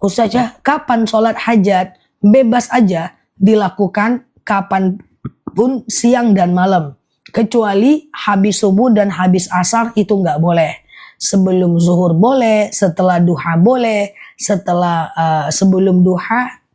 Ustazah, kapan sholat hajat? Bebas aja dilakukan kapanpun, siang dan malam. Kecuali habis subuh dan habis asar itu nggak boleh. Sebelum zuhur boleh, setelah duha boleh, sebelum duha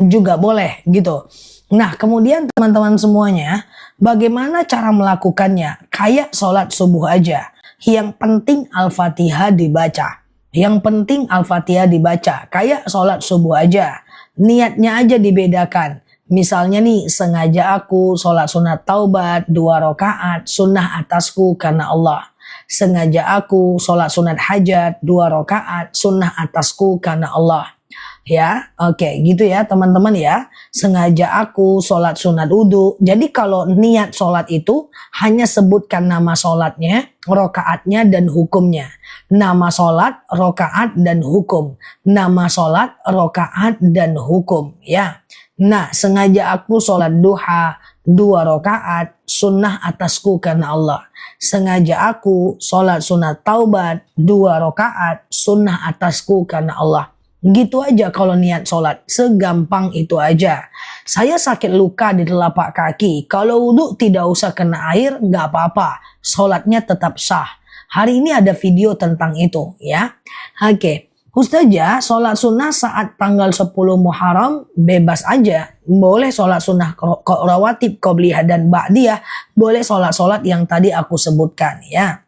juga boleh gitu. Nah, kemudian teman-teman semuanya, bagaimana cara melakukannya? Kayak sholat subuh aja. Yang penting Al-Fatihah dibaca. Yang penting Al-Fatihah dibaca. Kayak sholat subuh aja. Niatnya aja dibedakan. Misalnya nih, sengaja aku sholat sunat taubat 2 rakaat, sunnah atasku karena Allah. Sengaja aku sholat sunat hajat 2 rakaat, sunnah atasku karena Allah. Ya, oke, gitu ya teman-teman ya. Sengaja aku sholat sunat wudhu. Jadi kalau niat sholat itu hanya sebutkan nama sholatnya, rokaatnya dan hukumnya. Nama sholat, rokaat dan hukum. Nama sholat, rokaat dan hukum. Ya. Nah, sengaja aku sholat duha 2 rakaat, sunnah atasku karena Allah. Sengaja aku sholat sunat taubat 2 rakaat, sunnah atasku karena Allah. Gitu aja kalau niat sholat, segampang itu aja. Saya sakit luka di telapak kaki, kalau wudhu tidak usah kena air, nggak apa-apa, sholatnya tetap sah. Hari ini ada video tentang itu ya. Oke, Ustazah, sholat sunnah saat tanggal 10 Muharram bebas aja. Boleh sholat sunnah rawatib, qobliyah dan ba'diyah. Boleh sholat-sholat yang tadi aku sebutkan ya.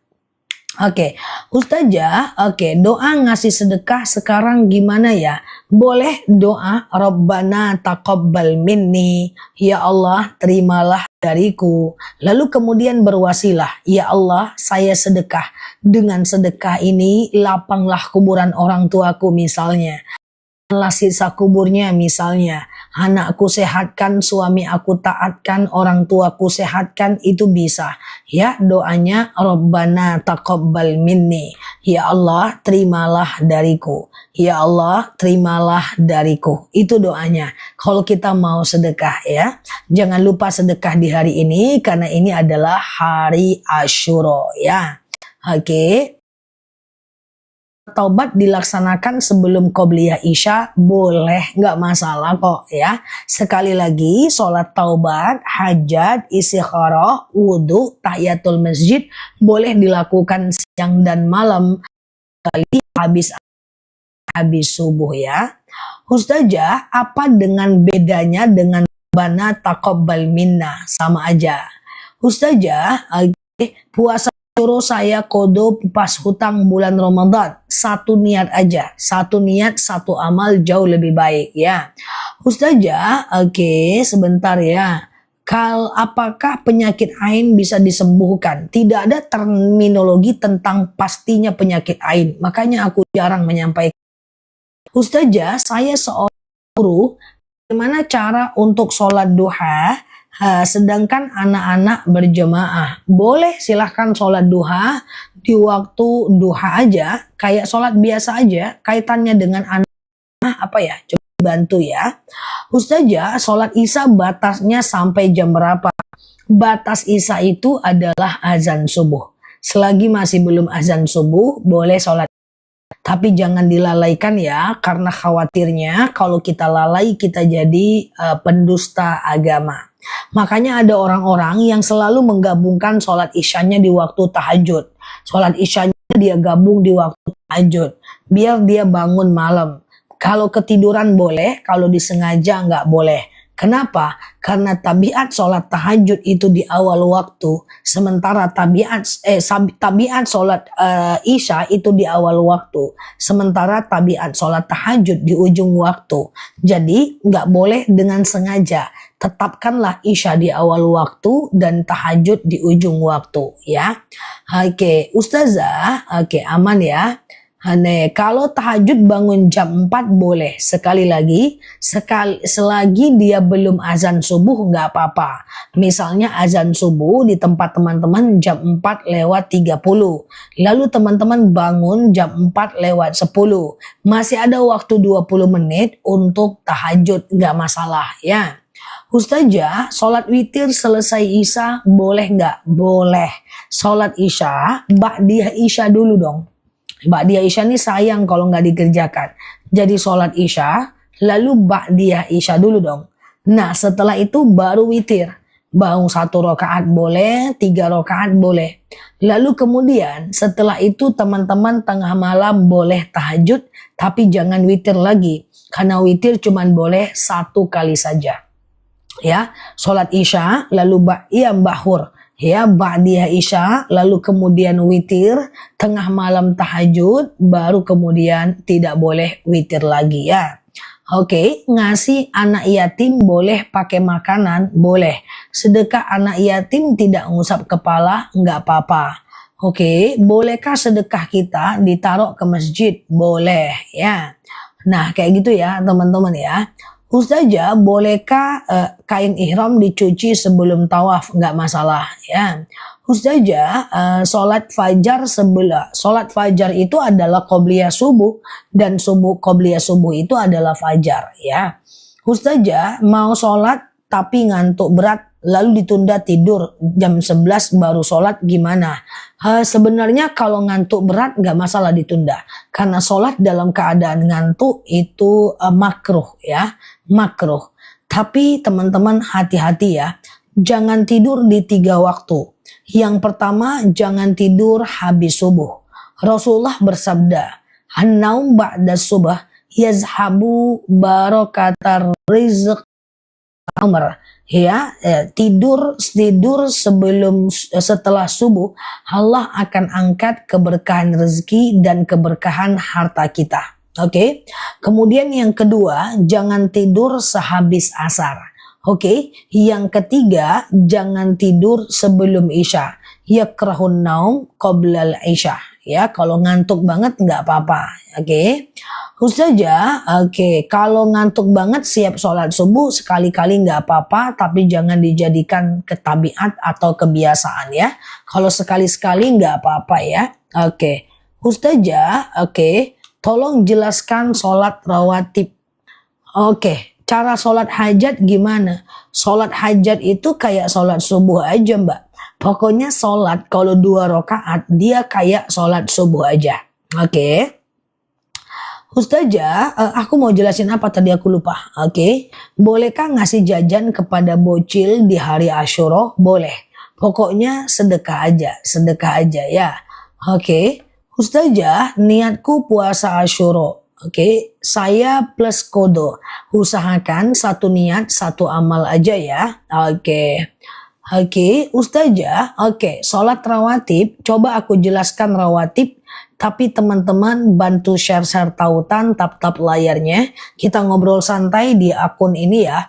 Oke, Ustazah, doa ngasih sedekah sekarang gimana ya? Boleh doa Rabbana taqabbal minni, ya Allah terimalah dariku. Lalu kemudian berwasilah, ya Allah saya sedekah. Dengan sedekah ini lapanglah kuburan orang tuaku misalnya. Sisa kuburnya misalnya, anakku sehatkan, suami aku taatkan, orang tuaku sehatkan, itu bisa ya. Doanya Rabbana taqabbal minni, ya Allah terimalah dariku, ya Allah terimalah dariku, itu doanya kalau kita mau sedekah ya. Jangan lupa sedekah di hari ini karena ini adalah hari Asyura ya. Oke. Taubat dilaksanakan sebelum qobliyah isya boleh, nggak masalah kok ya. Sekali lagi, sholat taubat, hajat, istikharah, wudhu, tahiyatul masjid boleh dilakukan siang dan malam kali habis subuh ya. Ustazah, apa dengan bedanya dengan Rabbana taqabbal minna? Sama aja. Ustazah, puasa suruh saya kodo pas hutang bulan Ramadan. Satu niat aja. Satu niat, satu amal jauh lebih baik ya. Ustazah, sebentar ya. Apakah penyakit ain bisa disembuhkan? Tidak ada terminologi tentang pastinya penyakit ain. Makanya aku jarang menyampaikan. Ustazah, saya seorang guru. Bagaimana cara untuk sholat duha? Sedangkan anak-anak berjemaah, boleh silahkan sholat duha di waktu duha aja, kayak sholat biasa aja. Kaitannya dengan anak apa ya? Coba bantu ya. Ustazah, sholat isya batasnya sampai jam berapa? Batas isya itu adalah azan subuh. Selagi masih belum azan subuh, boleh sholat. Tapi jangan dilalaikan ya, karena khawatirnya kalau kita lalai kita jadi pendusta agama. Makanya ada orang-orang yang selalu menggabungkan sholat isyanya di waktu tahajud. Sholat isyanya dia gabung di waktu tahajud, biar dia bangun malam. Kalau ketiduran boleh, kalau disengaja nggak boleh. Kenapa? Karena tabiat sholat tahajud itu di awal waktu, sementara tabiat sholat isya itu di awal waktu, sementara tabiat sholat tahajud di ujung waktu. Jadi nggak boleh dengan sengaja. Tetapkanlah isya di awal waktu dan tahajud di ujung waktu ya. Oke, Ustazah, aman ya. Kalau tahajud bangun jam 4 boleh. Sekali lagi, selagi dia belum azan subuh nggak apa-apa. Misalnya azan subuh di tempat teman-teman jam 4:30. Lalu teman-teman bangun jam 4:10. Masih ada waktu 20 menit untuk tahajud, nggak masalah ya. Ustazah, sholat witir selesai isya boleh nggak? Boleh. Sholat isya, ba'diyah isya dulu dong. Ba'diyah Isya ini sayang kalau nggak dikerjakan. Jadi sholat Isya, lalu Ba'diyah Isya dulu dong. Nah setelah itu baru witir. Bangun 1 rakaat boleh, 3 rakaat boleh. Lalu kemudian setelah itu teman-teman tengah malam boleh tahajud, tapi jangan witir lagi. Karena witir cuman boleh 1 kali saja. Ya, sholat Isya, lalu bahur. Ya, ba'diyah Isya, lalu kemudian witir, tengah malam tahajud, baru kemudian tidak boleh witir lagi ya. Oke, ngasih anak yatim boleh pakai makanan, boleh. Sedekah anak yatim tidak ngusap kepala, nggak apa-apa. Oke, bolehkah sedekah kita ditaruh ke masjid? Boleh ya. Nah, kayak gitu ya teman-teman ya. Ustazah, bolehkah kain ihram dicuci sebelum tawaf? Nggak masalah ya. Ustazah, sholat fajar itu adalah qobliyah subuh dan qobliyah subuh itu adalah fajar ya. Ustazah, mau sholat tapi ngantuk berat lalu ditunda tidur jam 11 baru sholat gimana? Sebenarnya kalau ngantuk berat nggak masalah ditunda karena sholat dalam keadaan ngantuk itu makruh ya, makruh. Tapi teman-teman hati-hati ya, jangan tidur di 3 waktu. Yang pertama, jangan tidur habis subuh. Rasulullah bersabda, "An-naum ba'da subh yazhabu barakatar rizq umr." Ya, tidur setelah subuh, Allah akan angkat keberkahan rezeki dan keberkahan harta kita. Oke. Kemudian yang kedua, jangan tidur sehabis asar. Oke, yang ketiga jangan tidur sebelum isya. Yakrahun naum qoblal isya. Ya, kalau ngantuk banget nggak apa-apa. Oke. Ustazah, oke, kalau ngantuk banget siap sholat subuh sekali-kali nggak apa-apa, tapi jangan dijadikan ketabiat atau kebiasaan ya. Kalau sekali-sekali nggak apa-apa ya. Oke. Ustazah, oke, tolong jelaskan sholat rawatib. Oke. Cara sholat hajat gimana? Sholat hajat itu kayak sholat subuh aja mbak. Pokoknya sholat kalau 2 rakaat dia kayak sholat subuh aja. Oke. Ustazah, aku mau jelasin apa tadi aku lupa. Oke. Bolehkah ngasih jajan kepada bocil di hari Asyura? Boleh. Pokoknya sedekah aja ya. Oke. Ustazah, niatku puasa Asyura. Oke, saya plus kodo. Usahakan 1 niat 1 amal aja ya. Oke, Ustazah. Oke, sholat rawatib. Coba aku jelaskan rawatib. Tapi teman-teman bantu share-share tautan, tap-tap layarnya. Kita ngobrol santai di akun ini ya.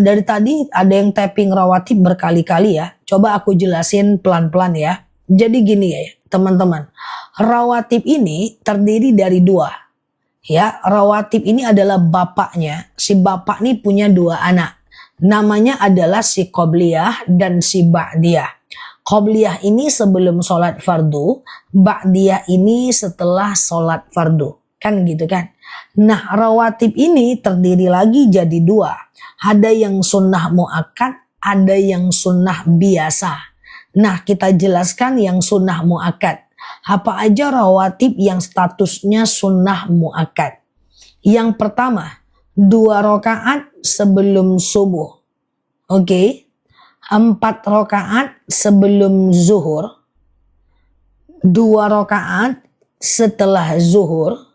Dari tadi ada yang tapping rawatib berkali-kali ya. Coba aku jelasin pelan-pelan ya. Jadi gini ya teman-teman. Rawatib ini terdiri dari 2. Ya, rawatib ini adalah bapaknya. Si bapak ini punya 2 anak. Namanya adalah si qobliyah dan si ba'diyah. Qobliyah ini sebelum sholat fardu, ba'diyah ini setelah sholat fardu. Kan gitu kan. Nah, rawatib ini terdiri lagi jadi 2. Ada yang sunnah mu'akkad, ada yang sunnah biasa. Nah, kita jelaskan yang sunnah mu'akkad. Apa aja rawatib yang statusnya sunnah mu'akkad? Yang pertama, 2 rakaat sebelum subuh. Oke. 4 rakaat sebelum zuhur. 2 rakaat setelah zuhur.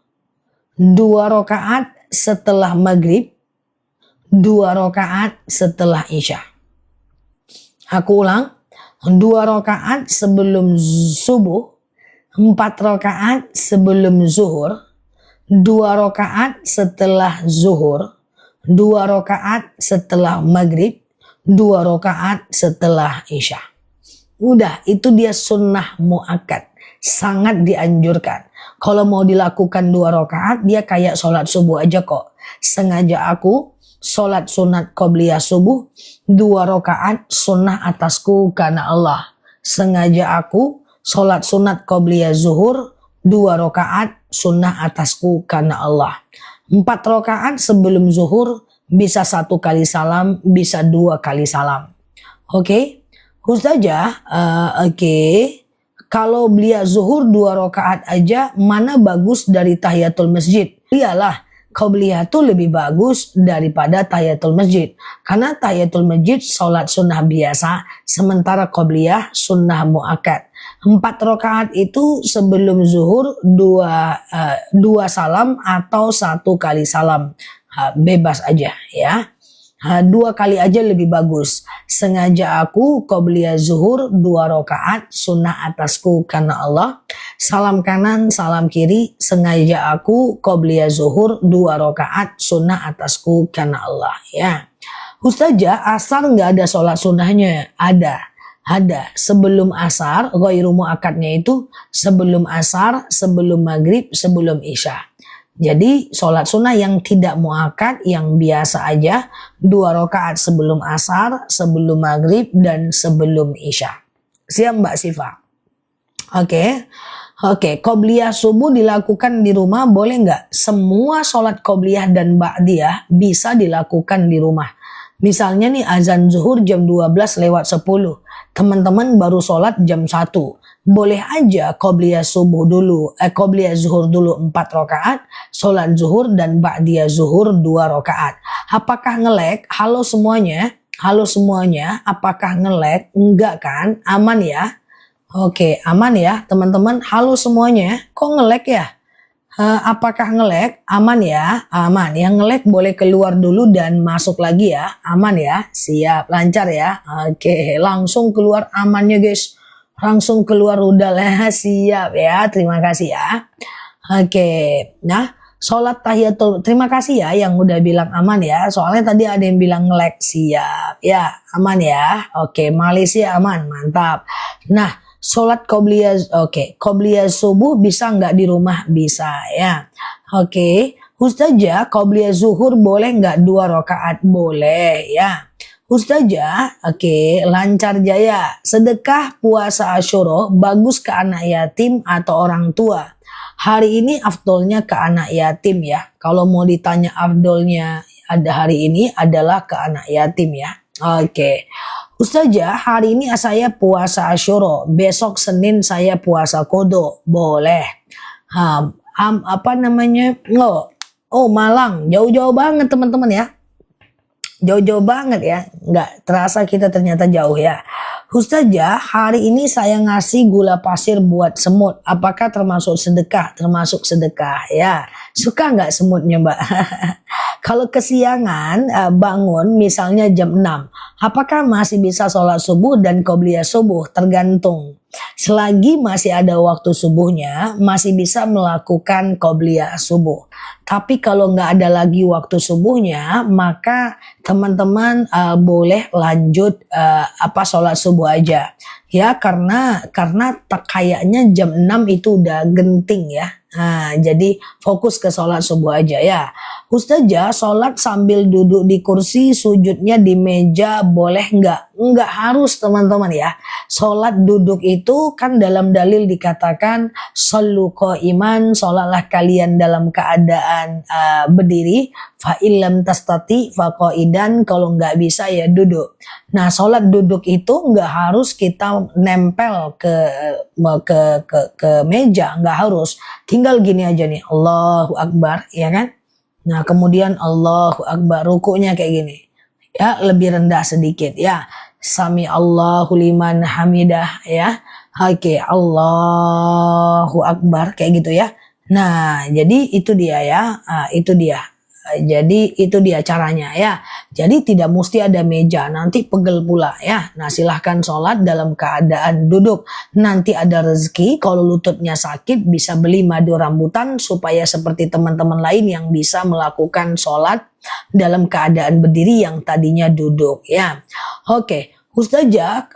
2 rakaat setelah maghrib. 2 rakaat setelah isya. Aku ulang. 2 rakaat sebelum subuh. 4 rakaat sebelum zuhur, 2 rakaat setelah zuhur, 2 rakaat setelah maghrib, 2 rakaat setelah isya. Udah, itu dia sunnah mu'akkad. Sangat dianjurkan. Kalau mau dilakukan 2 rakaat, dia kayak sholat subuh aja kok. Sengaja aku sholat sunat qobliyah subuh, 2 rakaat sunnah atasku karena Allah. Sengaja aku sholat sunat qobliyah zuhur, 2 rakaat sunnah atasku karena Allah. 4 rakaat sebelum zuhur, bisa 1 kali salam, bisa 2 kali salam. Oke, Ustazah, oke. Kalau belia zuhur 2 rakaat aja, mana bagus dari tahiyatul masjid? Iyalah, qobliyah itu lebih bagus daripada tahiyatul masjid. Karena tahiyatul masjid sholat sunnah biasa, sementara qobliyah sunnah muakkad. 4 rakaat itu sebelum zuhur 2 salam atau 1 kali salam. Bebas aja ya. 2 kali aja lebih bagus. Sengaja aku qobliyah zuhur 2 rakaat sunnah atasku karena Allah. Salam kanan, salam kiri. Sengaja aku qobliyah zuhur 2 rakaat sunnah atasku karena Allah ya. Ustazah, asar nggak ada sholat sunnahnya? Ada. Sebelum asar, ghairu muakkadnya itu sebelum asar, sebelum maghrib, sebelum isya. Jadi sholat sunnah yang tidak muakkad, yang biasa aja, 2 rakaat sebelum asar, sebelum maghrib, dan sebelum isya. Siap Mbak Siva? Oke, qobliyah subuh dilakukan di rumah boleh nggak? Semua sholat qobliyah dan ba'diyah bisa dilakukan di rumah. Misalnya nih azan zuhur jam 12 lewat 10. Teman-teman baru sholat jam 1. Boleh aja qobliyah zuhur dulu 4 rakaat, sholat zuhur dan ba'diyah zuhur 2 rakaat. Apakah ngelek? Halo semuanya, apakah ngelek? Enggak kan? Aman ya? Oke, aman ya teman-teman. Halo semuanya, kok ngelek ya? Apakah ngelek? Aman ya? Aman. Yang ngelek boleh keluar dulu dan masuk lagi ya. Aman ya? Siap, lancar ya. Oke, langsung keluar amannya guys. Langsung keluar rudalnya. Siap ya. Terima kasih ya. Oke. Nah, sholat tahiyatul, terima kasih ya yang udah bilang aman ya. Soalnya tadi ada yang bilang ngelek. Siap ya. Aman ya. Oke, Malaysia aman. Mantap. Nah, sholat qobliyah subuh bisa nggak di rumah? Bisa ya. Oke. Ustazah, qobliyah zuhur boleh nggak 2 rakaat? Boleh ya. Ustazah, lancar jaya. Sedekah puasa Asyura bagus ke anak yatim atau orang tua? Hari ini afdolnya ke anak yatim ya. Kalau mau ditanya afdolnya ada hari ini adalah ke anak yatim ya. Oke. Ustazah, hari ini saya puasa Asyura. Besok Senin saya puasa Qadha. Boleh. Malang. Jauh-jauh banget teman-teman ya. Jauh-jauh banget ya, nggak terasa kita ternyata jauh ya. Ustazah, hari ini saya ngasih gula pasir buat semut. Apakah termasuk sedekah? Termasuk sedekah ya. Suka nggak semutnya Mbak? Kalau kesiangan bangun misalnya jam 6, apakah masih bisa sholat subuh dan qobliyah subuh? Tergantung. Selagi masih ada waktu subuhnya, masih bisa melakukan qobliyah subuh. Tapi kalau nggak ada lagi waktu subuhnya, maka teman-teman boleh lanjut sholat subuh aja. Ya, karena kayaknya jam 6 itu udah genting ya. Nah, jadi fokus ke sholat subuh aja ya. Ustazah, sholat sambil duduk di kursi, sujudnya di meja boleh nggak? Nggak harus teman-teman ya. Sholat duduk itu kan dalam dalil dikatakan shollu qaiman, sholatlah kalian dalam keadaan berdiri. Fa illam tastati fa qaidan, kalau nggak bisa ya duduk. Nah, sholat duduk itu nggak harus kita nempel ke meja, nggak harus. Tinggal gini aja nih, Allahu Akbar, ya kan? Nah, kemudian Allahu Akbar, rukunya kayak gini. Ya, lebih rendah sedikit ya. Sami Allahu liman hamidah ya. Allahu Akbar kayak gitu ya. Nah, jadi itu dia ya. Itu dia. Jadi itu dia caranya ya. Jadi tidak mesti ada meja, nanti pegel pula ya. Nah, silahkan sholat dalam keadaan duduk. Nanti ada rezeki, kalau lututnya sakit bisa beli madu rambutan supaya seperti teman-teman lain yang bisa melakukan sholat dalam keadaan berdiri yang tadinya duduk ya. Ustazah,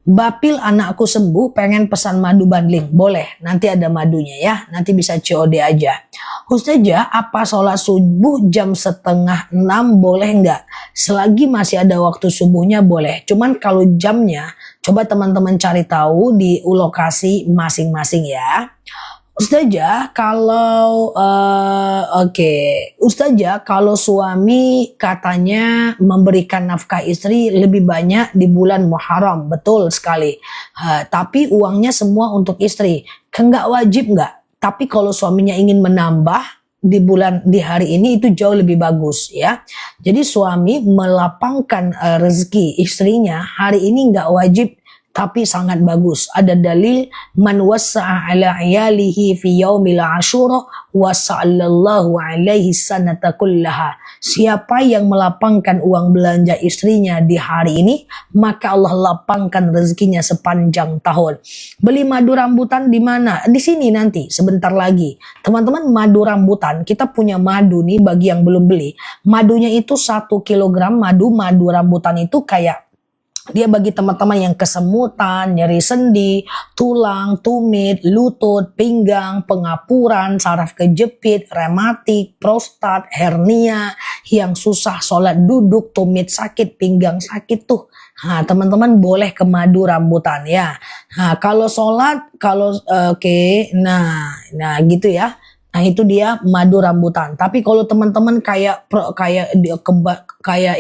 Bapil anakku sembuh, pengen pesan madu bandling. Boleh, nanti ada madunya ya. Nanti bisa COD aja. Ustazah, apa sholat subuh jam 5:30 boleh nggak? Selagi masih ada waktu subuhnya boleh. Cuman kalau jamnya, coba teman-teman cari tahu di lokasi masing-masing ya. Ustazah, kalau Oke, Ustazah, kalau suami katanya memberikan nafkah istri lebih banyak di bulan Muharram, betul sekali. Tapi uangnya semua untuk istri, nggak wajib nggak? Tapi kalau suaminya ingin menambah di hari ini itu jauh lebih bagus ya. Jadi suami melapangkan rezeki istrinya hari ini nggak wajib tapi sangat bagus. Ada dalil man wassa'a ala iyalihi fi yaumil asyura wasa'allallahu alaihi sanata kullaha. Siapa yang melapangkan uang belanja istrinya di hari ini, maka Allah lapangkan rezekinya sepanjang tahun. Beli madu rambutan di mana? Di sini nanti sebentar lagi. Teman-teman, madu rambutan, kita punya madu nih bagi yang belum beli. Madunya itu 1 kilogram madu rambutan itu kayak dia bagi teman-teman yang kesemutan, nyeri sendi, tulang, tumit, lutut, pinggang, pengapuran, saraf kejepit, rematik, prostat, hernia, yang susah sholat duduk, tumit sakit, pinggang sakit tuh. Nah, teman-teman boleh ke madu rambutan ya. Nah, kalau sholat, oke, nah gitu ya. Nah itu dia madu rambutan. Tapi kalau teman-teman kayak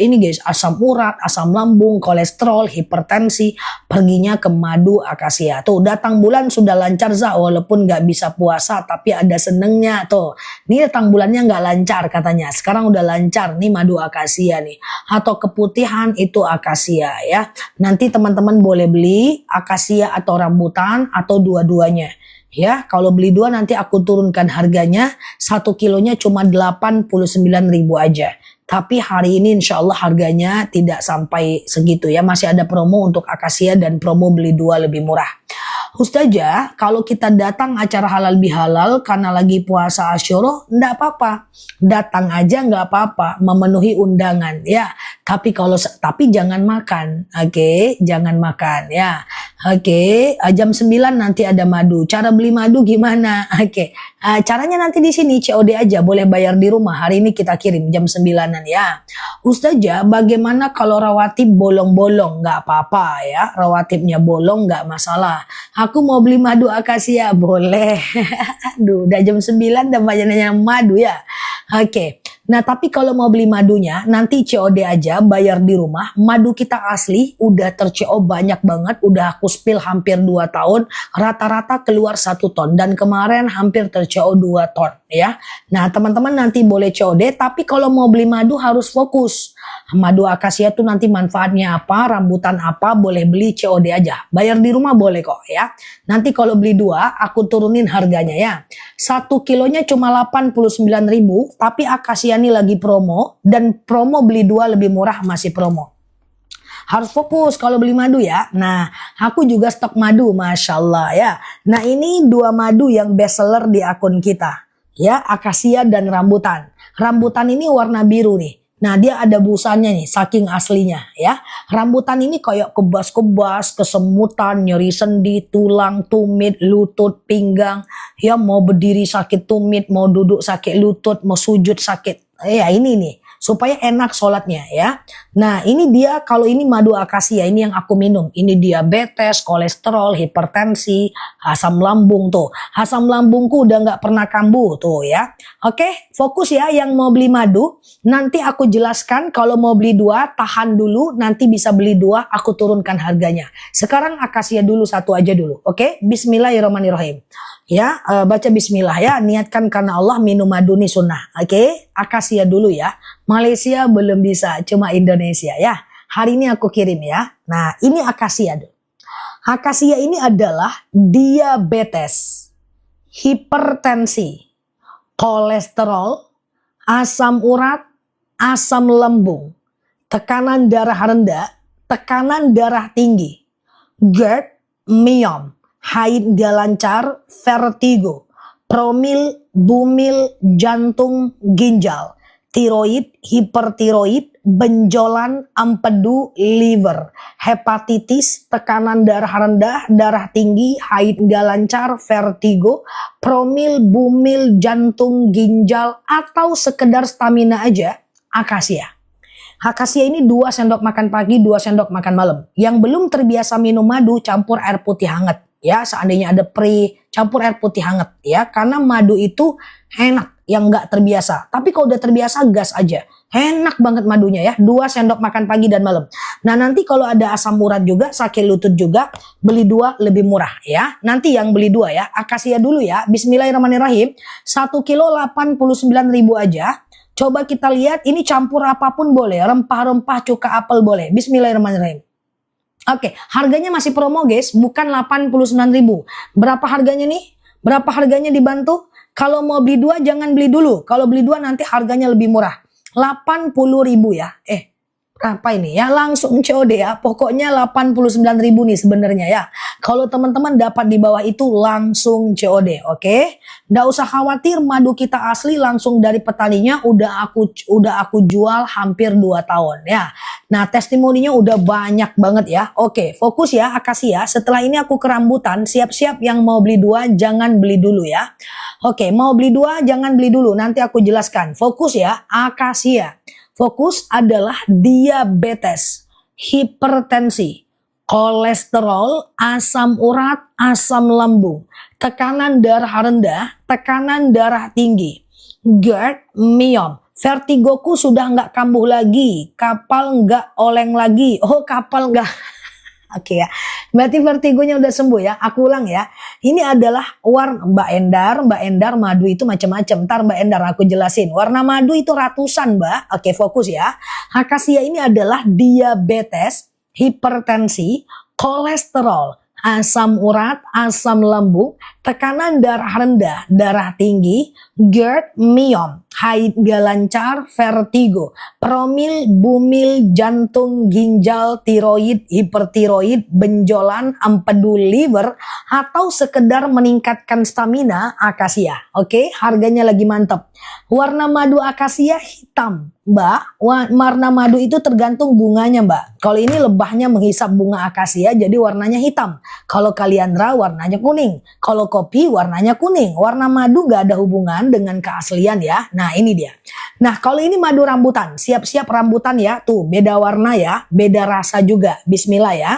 ini guys, asam urat, asam lambung, kolesterol, hipertensi, perginya ke madu akasia. Tuh datang bulan sudah lancar walaupun nggak bisa puasa tapi ada senengnya tuh. Ini datang bulannya nggak lancar katanya. Sekarang udah lancar nih madu akasia nih. Atau keputihan itu akasia ya. Nanti teman-teman boleh beli akasia atau rambutan atau dua-duanya. Ya, kalau beli 2 nanti aku turunkan harganya, 1 kilonya cuma 89.000 aja. Tapi hari ini insya Allah harganya tidak sampai segitu ya. Masih ada promo untuk akasia dan promo beli 2 lebih murah. Ustazah, kalau kita datang acara halal bihalal karena lagi puasa Asyura, enggak apa-apa. Datang aja enggak apa-apa, memenuhi undangan ya. Tapi jangan makan. Oke, jangan makan ya. Oke, jam 9 nanti ada madu. Cara beli madu gimana? Oke. Caranya nanti di sini COD aja, boleh bayar di rumah. Hari ini kita kirim jam 9-an ya. Ustazah, bagaimana kalau rawatib bolong-bolong? Enggak apa-apa ya. Rawatibnya bolong enggak masalah. Aku mau beli madu akasia, boleh. Aduh, udah jam 9 udah banyak madu ya. Oke. Nah, tapi kalau mau beli madunya, nanti COD aja, bayar di rumah. Madu kita asli, udah ter-CO banyak banget. Udah aku spill hampir 2 tahun. Rata-rata keluar 1 ton. Dan kemarin hampir ter-CO 2 ton ya. Nah, teman-teman nanti boleh COD. Tapi kalau mau beli madu harus fokus. Madu akasia tuh nanti manfaatnya apa, rambutan apa, boleh beli COD aja. Bayar di rumah boleh kok ya. Nanti kalau beli 2, aku turunin harganya ya. 1 kilonya cuma 89.000, tapi akasia ini lagi promo, dan promo beli 2 lebih murah masih promo. Harus fokus kalau beli madu ya. Nah, aku juga stok madu, Masya Allah ya. Nah, ini 2 madu yang best seller di akun kita. Ya, akasia dan rambutan. Rambutan ini warna biru nih. Nah, dia ada busanya nih, saking aslinya ya. Rambutan ini kayak kebas-kebas, kesemutan, nyeri sendi, tulang, tumit, lutut, pinggang. Ya, mau berdiri sakit tumit, mau duduk sakit lutut, mau sujud sakit. Ya, ini nih. Supaya enak sholatnya ya. Nah ini dia, kalau ini madu akasia, ini yang aku minum. Ini diabetes, kolesterol, hipertensi, asam lambung tuh. Asam lambungku udah nggak pernah kambuh tuh ya. Oke, fokus ya yang mau beli madu. Nanti aku jelaskan kalau mau beli 2, tahan dulu. Nanti bisa beli 2, aku turunkan harganya. Sekarang akasia dulu 1 aja dulu. Oke, bismillahirrahmanirrahim. Ya, baca bismillah ya, niatkan karena Allah, minum madu nih sunnah. Oke, akasia dulu ya. Malaysia belum bisa, cuma Indonesia ya. Hari ini aku kirim ya. Nah, ini akasia dulu. Akasia ini adalah diabetes, hipertensi, kolesterol, asam urat, asam lambung, tekanan darah rendah, tekanan darah tinggi, GERD, myom, haid gak lancar, vertigo, promil, bumil, jantung, ginjal, tiroid, hipertiroid, benjolan, empedu, liver, hepatitis, tekanan darah rendah, darah tinggi, haid gak lancar, vertigo, promil, bumil, jantung, ginjal, atau sekedar stamina aja, akasia. Akasia ini 2 sendok makan pagi, 2 sendok makan malam. Yang belum terbiasa minum madu, campur air putih hangat. Ya, seandainya ada campur air putih hangat ya, karena madu itu enak, yang nggak terbiasa. Tapi kalau udah terbiasa, gas aja. Enak banget madunya ya. 2 sendok makan pagi dan malam. Nah nanti kalau ada asam urat juga, sakit lutut juga, beli 2 lebih murah ya. Nanti yang beli 2 ya. Akasia dulu ya. Bismillahirrahmanirrahim. 1 kilo 89.000 aja. Coba kita lihat, ini campur apapun boleh. Rempah-rempah, cuka apel boleh. Bismillahirrahmanirrahim. Oke, harganya masih promo guys, bukan 89.000. Berapa harganya nih? Berapa harganya dibantu? Kalau mau beli 2 jangan beli dulu. Kalau beli 2 nanti harganya lebih murah. 80.000 ya. Berapa ini ya? Langsung COD ya. Pokoknya 89.000 nih sebenarnya ya. Kalau teman-teman dapat di bawah itu langsung COD, oke? Nggak usah khawatir, madu kita asli langsung dari petaninya. Udah aku jual hampir 2 tahun ya. Nah, testimoninya udah banyak banget ya. Oke, fokus ya Akasia. Setelah ini aku ke rambutan. Siap-siap yang mau beli 2 jangan beli dulu ya. Oke, mau beli 2 jangan beli dulu. Nanti aku jelaskan. Fokus ya, Akasia. Fokus adalah diabetes, hipertensi, kolesterol, asam urat, asam lambung, tekanan darah rendah, tekanan darah tinggi, GERD, myom. Vertigoku sudah nggak kambuh lagi, kapal nggak oleng lagi. Oh, kapal nggak. Oke ya, berarti vertigonya udah sembuh ya. Aku ulang ya. Ini adalah warna Mbak Endar madu itu macam-macam. Ntar Mbak Endar aku jelasin. Warna madu itu ratusan Mbak. Oke, fokus ya. Akasia ini adalah diabetes, hipertensi, kolesterol, asam urat, asam lambung, tekanan darah rendah, darah tinggi, GERD, myom, haid gak lancar, vertigo, promil, bumil, jantung, ginjal, tiroid, hipertiroid, benjolan, empedu liver, atau sekedar meningkatkan stamina, Akasia. Oke, harganya lagi mantap. Warna madu Akasia hitam, Mbak. Warna madu itu tergantung bunganya, Mbak. Kalau ini lebahnya menghisap bunga Akasia, jadi warnanya hitam. Kalau kaliandra warnanya kuning. Kalau kopi warnanya kuning. Warna madu gak ada hubungan dengan keaslian ya. Nah ini dia. Nah kalau ini madu rambutan. Siap-siap rambutan ya. Tuh beda warna ya. Beda rasa juga. Bismillah ya.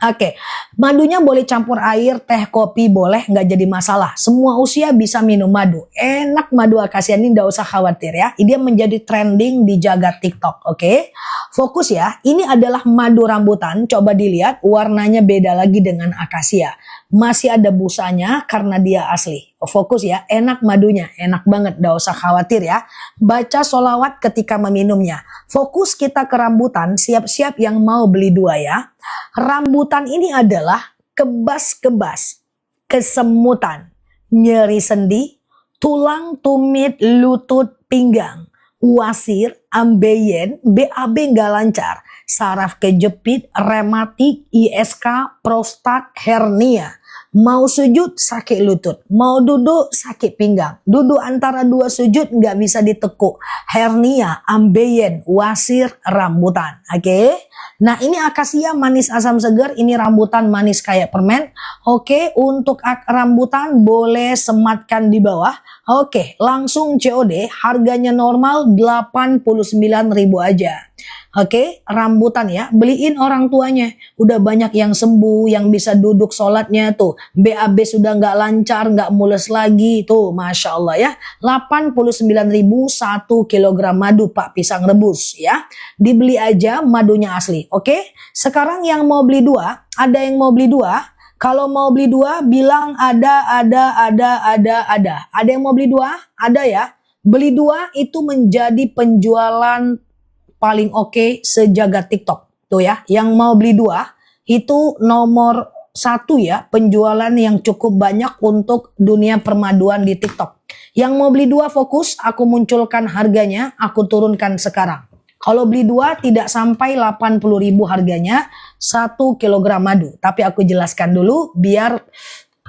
Oke, madunya boleh campur air, teh, kopi boleh, nggak jadi masalah. Semua usia bisa minum madu. Enak madu Akasia ini, nggak usah khawatir ya. Dia menjadi trending di jagat TikTok, oke? Fokus ya, ini adalah madu rambutan. Coba dilihat, warnanya beda lagi dengan Akasia. Masih ada busanya karena dia asli. Fokus ya, enak madunya, enak banget, nggak usah khawatir ya. Baca sholawat ketika meminumnya. Fokus kita ke rambutan, siap-siap yang mau beli 2 ya. Rambutan ini adalah kebas-kebas, kesemutan, nyeri sendi, tulang, tumit, lutut, pinggang, wasir, ambeien, BAB nggak lancar, saraf kejepit, rematik, ISK, prostat, hernia. Mau sujud sakit lutut, mau duduk sakit pinggang, duduk antara 2 sujud nggak bisa ditekuk, hernia, ambeien, wasir, rambutan. Oke, nah ini Akasia manis asam segar, ini rambutan manis kayak permen. Oke, untuk rambutan boleh sematkan di bawah. Oke, langsung COD, harganya normal 89.000 aja. Oke, rambutan ya, beliin orang tuanya. Udah banyak yang sembuh, yang bisa duduk sholatnya tuh. BAB sudah nggak lancar, nggak mules lagi tuh, Masya Allah ya. 89.000 1 kilogram madu Pak pisang rebus ya. Dibeli aja madunya asli. Oke, sekarang yang mau beli 2, ada yang mau beli 2? Kalau mau beli 2 bilang ada. Ada yang mau beli 2? Ada ya. Beli 2 itu menjadi penjualan paling oke sejagat TikTok. Tuh ya, yang mau beli 2 itu nomor 1 ya, penjualan yang cukup banyak untuk dunia permaduan di TikTok. Yang mau beli 2 fokus, aku munculkan harganya, aku turunkan sekarang. Kalau beli 2 tidak sampai 80.000 harganya 1 kilogram madu. Tapi aku jelaskan dulu biar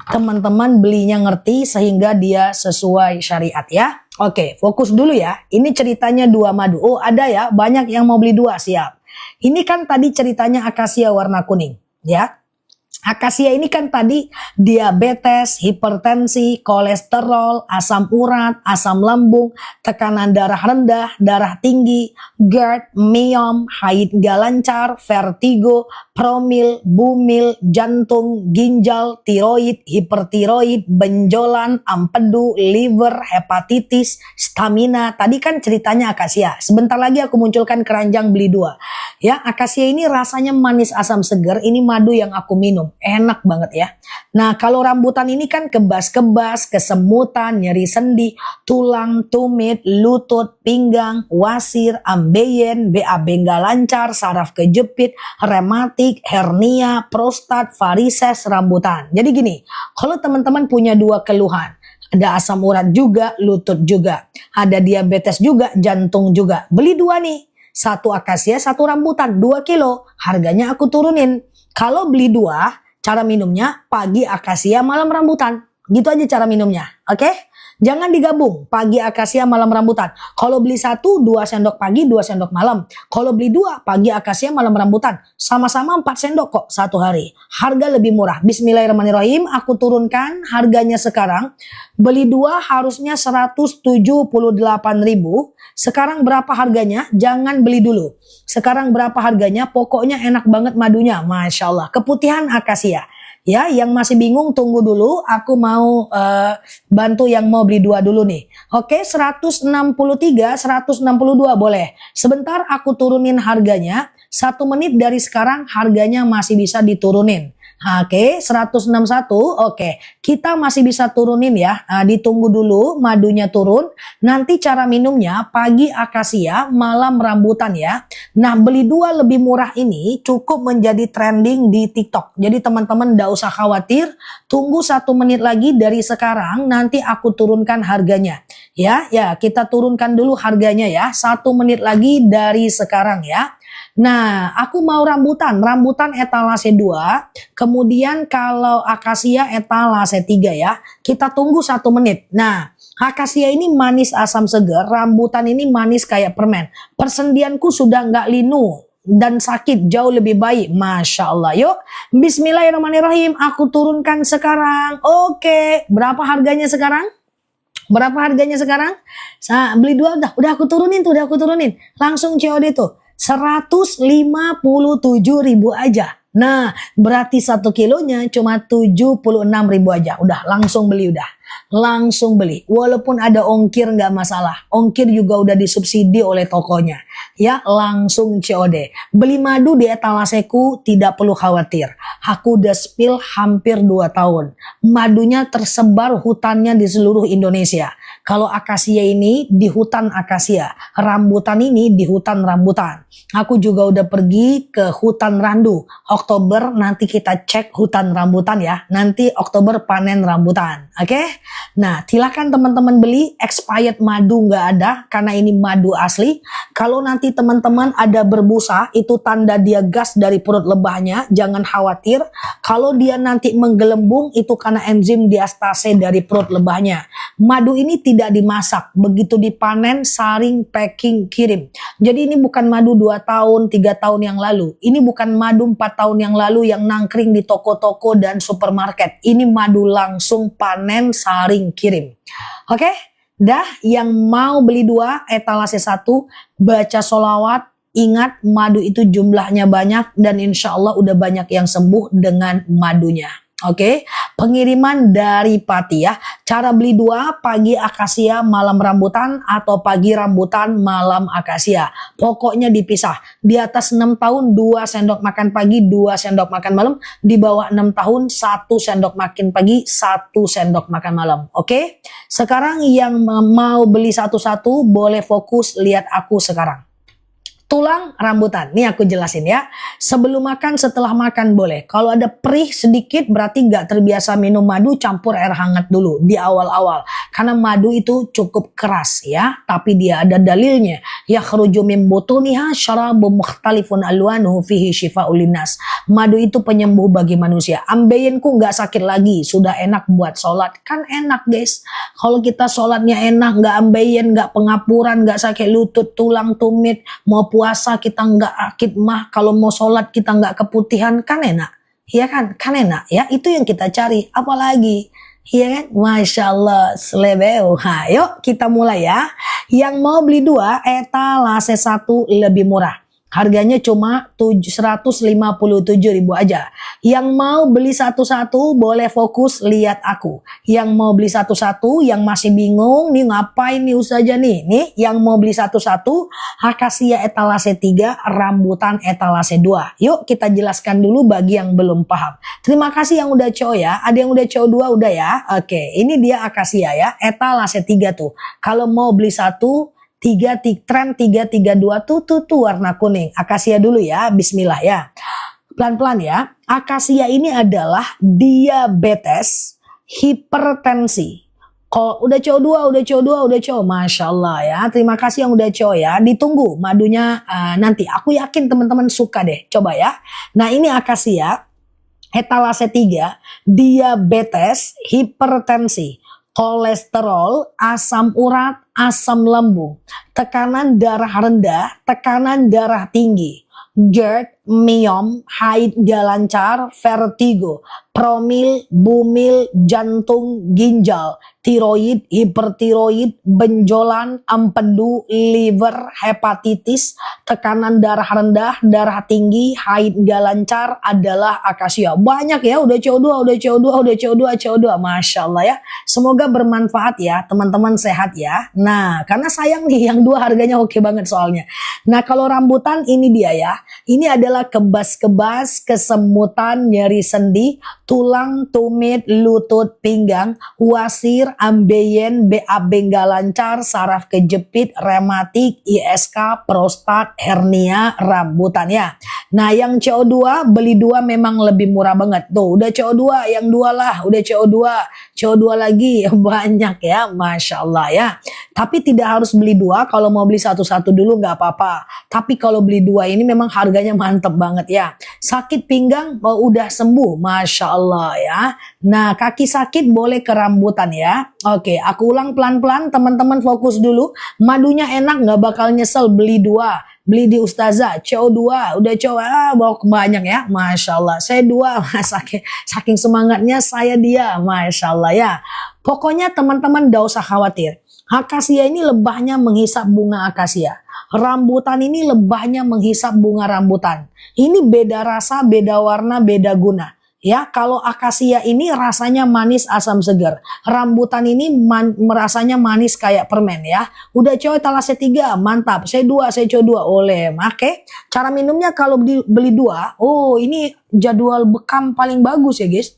teman-teman belinya ngerti sehingga dia sesuai syariat ya. Oke, fokus dulu ya. Ini ceritanya 2 madu. Oh ada ya, banyak yang mau beli 2, siap. Ini kan tadi ceritanya Akasia warna kuning ya. Akasia ini kan tadi diabetes, hipertensi, kolesterol, asam urat, asam lambung, tekanan darah rendah, darah tinggi, GERD, myom, haid gak lancar, vertigo, promil, bumil, jantung, ginjal, tiroid, hipertiroid, benjolan, empedu, liver, hepatitis, stamina. Tadi kan ceritanya akasia. Sebentar lagi aku munculkan keranjang beli 2. Ya, akasia ini rasanya manis asam segar. Ini madu yang aku minum. Enak banget ya. Nah, kalau rambutan ini kan kebas-kebas, kesemutan, nyeri sendi, tulang, tumit, lutut, pinggang, wasir, ambeien, BAB nggak lancar, saraf kejepit, rematik, hernia, prostat, varises, rambutan. Jadi gini, kalau teman-teman punya 2 keluhan, ada asam urat juga, lutut juga, ada diabetes juga, jantung juga, beli 2 nih. 1 akasia, 1 rambutan, 2 kilo. Harganya aku turunin. Kalau beli 2, cara minumnya pagi akasia, malam rambutan. Gitu aja cara minumnya. Oke? Jangan digabung pagi akasia, malam rambutan. Kalau beli 1, 2 sendok pagi, 2 sendok malam. Kalau beli 2, pagi akasia, malam rambutan. Sama-sama 4 sendok kok 1 hari. Harga lebih murah. Bismillahirrahmanirrahim. Aku turunkan harganya sekarang. Beli 2 harusnya 178.000. Sekarang berapa harganya? Jangan beli dulu. Sekarang berapa harganya? Pokoknya enak banget madunya. Masya Allah. Keputihan akasia. Ya, yang masih bingung tunggu dulu. Aku mau bantu yang mau beli 2 dulu nih. Oke, 163, 162 boleh. Sebentar aku turunin harganya. 1 menit dari sekarang harganya masih bisa diturunin. Oke, 161. Oke, kita masih bisa turunin ya. Nah, ditunggu dulu madunya turun. Nanti cara minumnya pagi akasia, malam rambutan ya. Nah, beli 2 lebih murah ini cukup menjadi trending di TikTok. Jadi teman-teman nggak usah khawatir. Tunggu 1 menit lagi dari sekarang. Nanti aku turunkan harganya. Ya, kita turunkan dulu harganya ya. 1 menit lagi dari sekarang ya. Nah, aku mau rambutan etalase 2, kemudian kalau akasia etalase 3 ya. Kita tunggu 1 menit. Nah, akasia ini manis asam segar, rambutan ini manis kayak permen. Persendianku sudah nggak linu dan sakit jauh lebih baik. Masya Allah. Yuk, bismillahirrahmanirrahim. Aku turunkan sekarang. Oke, berapa harganya sekarang? Berapa harganya sekarang? Beli 2 udah aku turunin tuh, langsung COD tuh. 157.000 aja. Nah, berarti 1 kilonya cuma 76.000 aja. Udah, langsung beli udah. Langsung beli. Walaupun ada ongkir nggak masalah. Ongkir juga udah disubsidi oleh tokonya. Ya, langsung COD. Beli madu di etalaseku tidak perlu khawatir. Aku udah spill hampir 2 tahun. Madunya tersebar hutannya di seluruh Indonesia. Kalau akasia ini di hutan akasia, rambutan ini di hutan rambutan. Aku juga udah pergi ke hutan randu. Oktober nanti kita cek hutan rambutan ya. Nanti Oktober panen rambutan. Oke? Nah, silakan teman-teman beli. Expired madu nggak ada karena ini madu asli. Kalau nanti teman-teman ada berbusa, itu tanda dia gas dari perut lebahnya. Jangan khawatir. Kalau dia nanti menggelembung, itu karena enzim diastase dari perut lebahnya. Madu ini tidak dimasak, begitu dipanen, saring, packing, kirim. Jadi ini bukan madu 2 tahun, 3 tahun yang lalu. Ini bukan madu 4 tahun yang lalu yang nangkring di toko-toko dan supermarket. Ini madu langsung panen, saring, kirim. Oke? Dah, yang mau beli 2, etalase 1, baca sholawat. Ingat, madu itu jumlahnya banyak dan insya Allah udah banyak yang sembuh dengan madunya. Oke, pengiriman dari Pati ya. Cara beli 2, pagi akasia, malam rambutan, atau pagi rambutan, malam akasia. Pokoknya dipisah. Di atas 6 tahun 2 sendok makan pagi, 2 sendok makan malam. Di bawah 6 tahun 1 sendok makan pagi, 1 sendok makan malam. Oke, sekarang yang mau beli satu-satu boleh fokus lihat aku sekarang. Tulang rambutan, nih aku jelasin ya. Sebelum makan, setelah makan boleh. Kalau ada perih sedikit berarti nggak terbiasa minum madu, campur air hangat dulu di awal-awal. Karena madu itu cukup keras ya, tapi dia ada dalilnya. Yakhruju min butuniha syarabun mukhtalifun alwanuhu fihi syifa'ul linnas. Madu itu penyembuh bagi manusia. Ambeyenku nggak sakit lagi, sudah enak buat sholat. Kan enak guys. Kalau kita sholatnya enak, nggak ambeien, nggak pengapuran, nggak sakit lutut, tulang, tumit, mau puasa kita nggak akid mah, kalau mau sholat kita nggak keputihan, kan enak, ya kan enak ya, itu yang kita cari, apalagi, ya kan, masya Allah, selebeu. Yuk kita mulai ya. Yang mau beli 2, etalase 1 lebih murah. Harganya cuma 157.000 aja. Yang mau beli satu-satu boleh fokus lihat aku. Yang mau beli satu-satu, yang masih bingung nih ngapain nih Ustazah nih. Nih yang mau beli satu-satu, akasia etalase 3, rambutan etalase 2. Yuk kita jelaskan dulu bagi yang belum paham. Terima kasih yang udah CO ya. Ada yang udah CO 2 udah ya. Oke, ini dia akasia ya, etalase 3 tuh. Kalau mau beli satu, tren 332 tuh warna kuning. Akasia dulu ya, bismillah ya. Pelan-pelan ya. Akasia ini adalah diabetes, hipertensi. Kalau udah CO 2, udah CO, Masya Allah ya. Terima kasih yang udah CO ya. Ditunggu madunya nanti. Aku yakin teman-teman suka deh. Coba ya. Nah ini akasia, etalase 3, diabetes, hipertensi, kolesterol, asam urat, asam lambung, tekanan darah rendah, tekanan darah tinggi, GERD, myom, haid gak lancar, vertigo, promil, bumil, jantung, ginjal, tiroid, hipertiroid, benjolan, empedu, liver, hepatitis, tekanan darah rendah, darah tinggi, haid gak lancar adalah akasia. Banyak ya, udah CO2, Masya Allah ya. Semoga bermanfaat ya, teman-teman sehat ya. Nah, karena sayang nih yang dua harganya oke banget soalnya. Nah, kalau rambutan ini dia ya. Ini adalah kebas-kebas, kesemutan, nyeri sendi, tulang, tumit, lutut, pinggang, wasir, ambeien, BAB nggak lancar, saraf kejepit, rematik, ISK, prostat, hernia, rambutan ya. Nah yang CO2 beli 2 memang lebih murah banget. Tuh udah CO2 yang 2 lah, udah CO2 lagi banyak ya, Masya Allah ya. Tapi tidak harus beli 2, kalau mau beli satu-satu dulu nggak apa-apa. Tapi kalau beli 2 ini memang harganya mantep banget ya. Sakit pinggang udah sembuh, Masya Allah ya. Nah kaki sakit boleh ke rambutan ya. Oke, aku ulang pelan-pelan, teman-teman fokus dulu. Madunya enak, nggak bakal nyesel beli 2. Beli di Ustazah, CO2, udah CO, bawa banyak ya, Masya Allah. Saya 2, saking semangatnya saya dia, Masya Allah ya. Pokoknya teman-teman gak usah khawatir. Akasia ini lebahnya menghisap bunga akasia. Rambutan ini lebahnya menghisap bunga rambutan. Ini beda rasa, beda warna, beda guna. Ya, kalau akasia ini rasanya manis asam segar. Rambutan ini rasanya manis kayak permen ya. Udah CO etalase 3, mantap. Saya 2, saya CO 2. Oleh. Oke. Cara minumnya kalau beli 2, oh ini jadwal bekam paling bagus ya guys.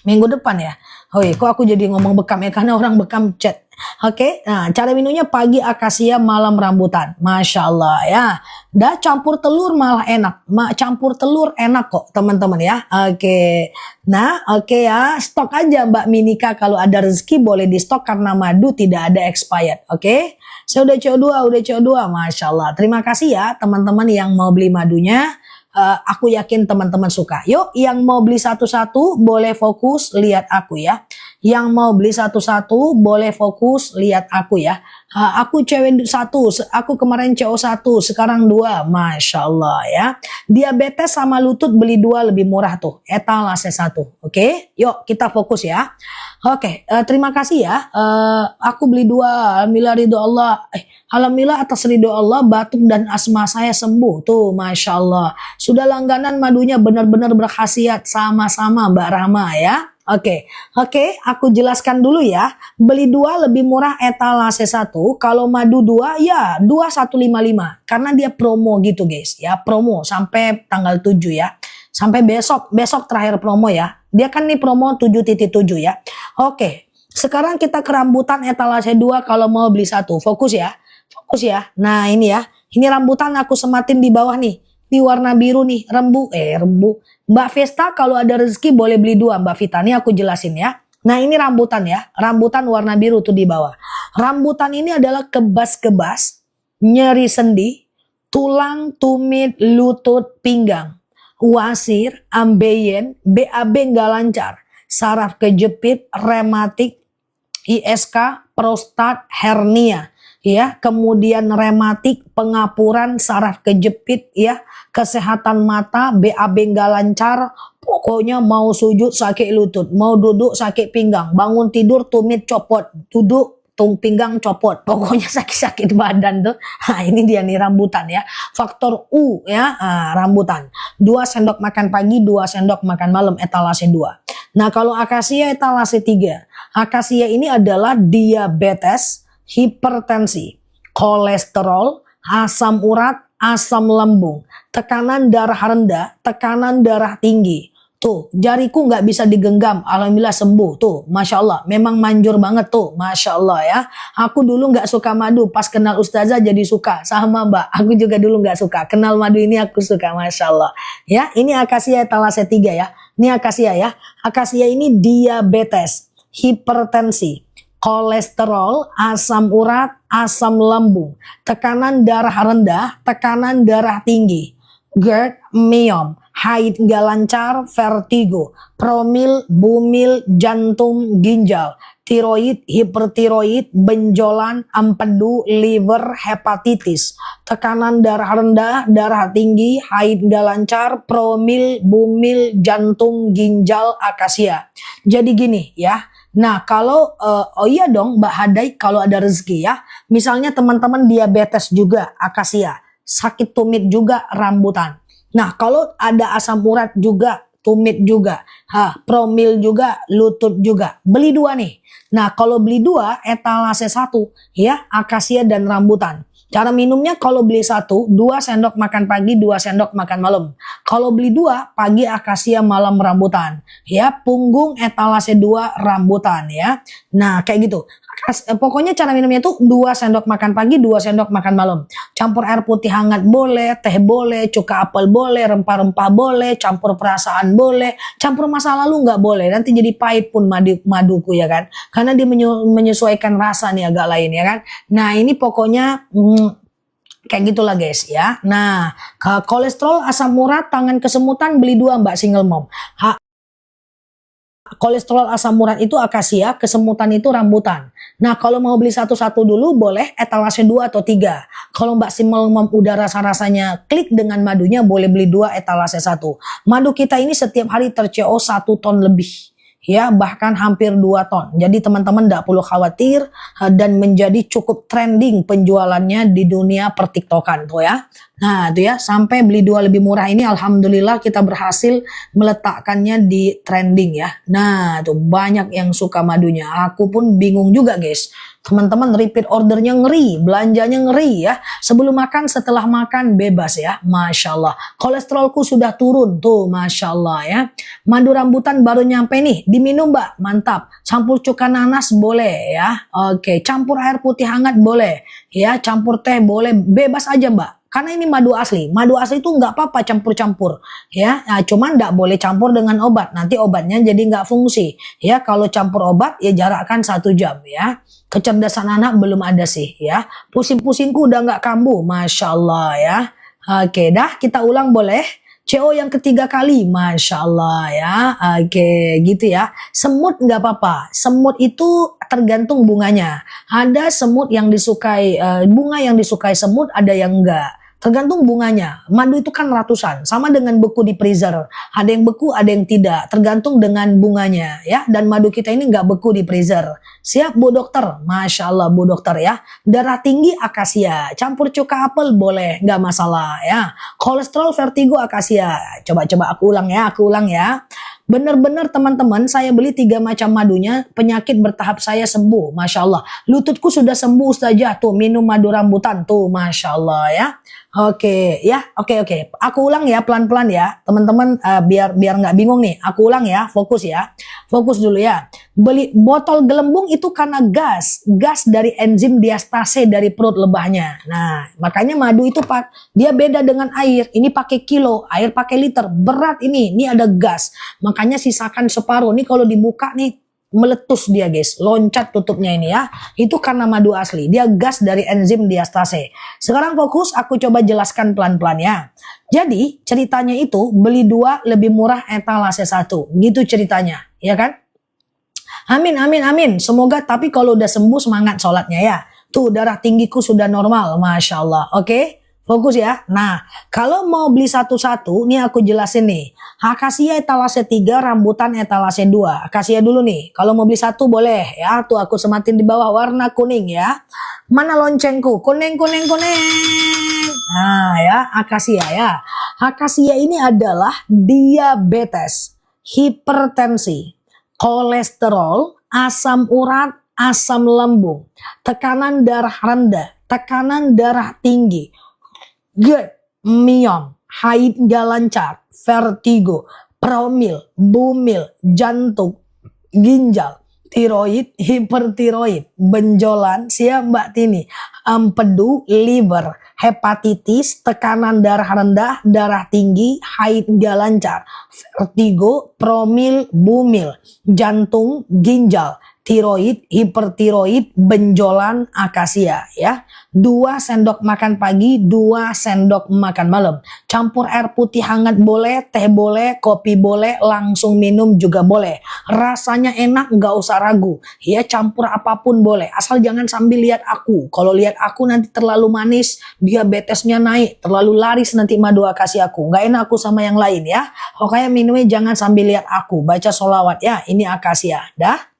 Minggu depan ya. Oh iya, kok aku jadi ngomong bekam ya, karena orang bekam chat. Oke, nah cara minumnya pagi akasia, malam rambutan. Masya Allah ya. Dah campur telur malah enak. Campur telur enak kok teman-teman ya. Oke. Nah oke ya, stok aja Mbak Minika, kalau ada rezeki boleh di stok karena madu tidak ada expired. Oke. Saya udah CO2, Masya Allah. Terima kasih ya teman-teman yang mau beli madunya. Aku yakin teman-teman suka. Yuk yang mau beli satu-satu boleh fokus lihat aku ya. Yang mau beli satu-satu boleh fokus lihat aku ya. Aku cewek 1, aku kemarin CO 1, sekarang 2, Masya Allah ya. Diabetes sama lutut beli 2 lebih murah tuh, etalase 1. Oke, yuk kita fokus ya. Oke, terima kasih ya. Aku beli 2, alhamdulillah ridho Allah. Alhamdulillah atas ridho Allah batuk dan asma saya sembuh tuh, Masya Allah. Sudah langganan madunya benar-benar berkhasiat, sama-sama Mbak Rahma ya. Oke, aku jelaskan dulu ya. Beli 2 lebih murah etalase 1. Kalau madu 2 ya 2155. Karena dia promo gitu guys ya. Promo sampai tanggal 7 ya. Sampai besok terakhir promo ya. Dia kan nih promo 7.7 ya. Oke, sekarang kita ke rambutan etalase 2 kalau mau beli 1. Fokus ya. Nah ini ya. Ini rambutan aku sematin di bawah nih. Ini warna biru nih, rembu. Mbak Vesta kalau ada rezeki boleh beli 2 Mbak Vita. Ini aku jelasin ya. Nah ini rambutan ya. Rambutan warna biru tuh di bawah. Rambutan ini adalah kebas-kebas, nyeri sendi, tulang, tumit, lutut, pinggang, wasir, ambeien, BAB nggak lancar, saraf kejepit, rematik, ISK, prostat, hernia. Ya, kemudian rematik, pengapuran, saraf kejepit ya, kesehatan mata, BAB nggak lancar, pokoknya mau sujud sakit lutut, mau duduk sakit pinggang, bangun tidur tumit copot, duduk pinggang copot. Pokoknya sakit-sakit badan tuh. Nah, ini dia nih rambutan ya. Faktor U ya, rambutan. 2 sendok makan pagi, 2 sendok makan malam, etalase 2. Nah, kalau akasia etalase 3. Akasia ini adalah diabetes, hipertensi, kolesterol, asam urat, asam lambung, tekanan darah rendah, tekanan darah tinggi. Tuh, jariku nggak bisa digenggam, alhamdulillah sembuh. Tuh, Masya Allah, memang manjur banget tuh, Masya Allah ya. Aku dulu nggak suka madu, pas kenal ustazah jadi suka. Sama Mbak, aku juga dulu nggak suka. Kenal madu ini aku suka, Masya Allah. Ya, ini akasia etalase 3 ya. Ini akasia ya. Akasia ini diabetes, hipertensi, kolesterol, asam urat, asam lambung, tekanan darah rendah, tekanan darah tinggi, GERD, myom, haid nggak lancar, vertigo, promil, bumil, jantung, ginjal, tiroid, hipertiroid, benjolan, empedu, liver, hepatitis, tekanan darah rendah, darah tinggi, haid nggak lancar, promil, bumil, jantung, ginjal, akasia. Jadi gini ya. Nah, kalau oh iya dong Mbak Hadai, kalau ada rezeki ya. Misalnya teman-teman diabetes juga akasia, sakit tumit juga rambutan. Nah, kalau ada asam urat juga, tumit juga, promil juga, lutut juga. Beli 2 nih. Nah, kalau beli 2, etalase 1 ya, akasia dan rambutan. Cara minumnya kalau beli 1, 2 sendok makan pagi, 2 sendok makan malam. Kalau beli 2, pagi akasia, malam rambutan. Ya, punggung etalase 2 rambutan ya. Nah, kayak gitu. Pokoknya cara minumnya tuh 2 sendok makan pagi, 2 sendok makan malam. Campur air putih hangat boleh, teh boleh, cuka apel boleh, rempah-rempah boleh, campur perasaan boleh, campur masa lalu nggak boleh. Nanti jadi pahit pun maduku ya kan. Karena dia menyesuaikan rasa nih agak lain ya kan. Nah, ini pokoknya kayak gitulah guys ya. Nah, kolesterol, asam urat, tangan kesemutan beli 2 Mbak single mom. Kolesterol, asam urat itu akasia, kesemutan itu rambutan. Nah, kalau mau beli satu-satu dulu boleh etalase 2 atau 3. Kalau Mbak single mom udah rasa-rasanya klik dengan madunya, boleh beli 2 etalase 1. Madu kita ini setiap hari terCO 1 ton lebih. Ya, bahkan hampir 2 ton. Jadi teman-teman tidak perlu khawatir dan menjadi cukup trending penjualannya di dunia pertiktokan tuh ya. Nah, itu ya, sampai beli 2 lebih murah ini alhamdulillah kita berhasil meletakkannya di trending ya. Nah, tuh banyak yang suka madunya. Aku pun bingung juga, guys. Teman-teman repeat ordernya ngeri, belanjanya ngeri ya. Sebelum makan, setelah makan bebas ya. Masya Allah. Kolesterolku sudah turun tuh, Masya Allah ya. Madu rambutan baru nyampe nih, diminum Mbak, mantap. Campur cuka nanas boleh ya. Oke, campur air putih hangat boleh ya. Campur teh boleh, bebas aja Mbak. Karena ini madu asli. Madu asli itu nggak apa-apa campur-campur. Ya, nah, cuman nggak boleh campur dengan obat. Nanti obatnya jadi nggak fungsi. Ya, kalau campur obat ya jarakkan 1 jam ya. Kecerdasan anak belum ada sih ya. Pusing-pusingku udah nggak kambuh. Masya Allah ya. Oke, dah kita ulang boleh. CO yang ketiga kali, Masya Allah ya. Oke, gitu ya. Semut nggak apa-apa. Semut itu tergantung bunganya. Ada semut yang disukai, bunga yang disukai semut, ada yang enggak. Tergantung bunganya. Madu itu kan ratusan. Sama dengan beku di freezer. Ada yang beku, ada yang tidak. Tergantung dengan bunganya ya. Dan madu kita ini nggak beku di freezer. Siap Bu Dokter? Masya Allah Bu Dokter ya. Darah tinggi akasia. Campur cuka apel boleh. Nggak masalah ya. Kolesterol, vertigo, akasia. Coba-coba aku ulang ya. Bener-bener teman-teman, saya beli 3 macam madunya, penyakit bertahap saya sembuh, Masya Allah. Lututku sudah sembuh Ustazah, tuh minum madu rambutan, tuh Masya Allah ya. Oke ya, oke. Aku ulang ya pelan-pelan ya, teman-teman biar nggak bingung nih. Aku ulang ya, fokus ya. Fokus dulu ya. Beli botol gelembung itu karena gas dari enzim diastase dari perut lebahnya. Nah, makanya madu itu dia beda dengan air. Ini pakai kilo, air pakai liter. Berat ini ada gas. Makanya sisakan separuh. Ini kalau dibuka nih meletus dia guys, loncat tutupnya ini ya. Itu karena madu asli, dia gas dari enzim diastase. Sekarang fokus, aku coba jelaskan pelan-pelan ya. Jadi ceritanya itu beli 2 lebih murah etalase 1, gitu ceritanya ya kan. Amin. Semoga, tapi kalau udah sembuh semangat sholatnya ya. Tuh darah tinggiku sudah normal, Masya Allah. Oke, Fokus ya. Nah, kalau mau beli satu-satu, nih aku jelasin nih. Akasia etalase 3, rambutan etalase 2. Akasia dulu nih. Kalau mau beli satu boleh ya. Tuh aku sematin di bawah warna kuning ya. Mana loncengku? Kuning, kuning, kuning. Nah ya, akasia ya. Akasia ini adalah diabetes, hipertensi, kolesterol, asam urat, asam lambung, tekanan darah rendah, tekanan darah tinggi, GERD, miom, haid gak lancar, vertigo, promil, bumil, jantung, ginjal, tiroid, hipertiroid, benjolan, siap Mbak Tini, empedu, liver, hepatitis, tekanan darah rendah, darah tinggi, haid gak lancar, vertigo, promil, bumil, jantung, ginjal, tiroid, hipertiroid, benjolan, akasia ya. 2 sendok makan pagi, 2 sendok makan malam. Campur air putih hangat boleh, teh boleh, kopi boleh, langsung minum juga boleh. Rasanya enak, nggak usah ragu. Ya campur apapun boleh, asal jangan sambil lihat aku. Kalau lihat aku nanti terlalu manis, diabetesnya naik, terlalu laris nanti madu akasia aku. Nggak enak aku sama yang lain ya. Pokoknya minumnya jangan sambil lihat aku. Baca sholawat ya, ini akasia. Dah.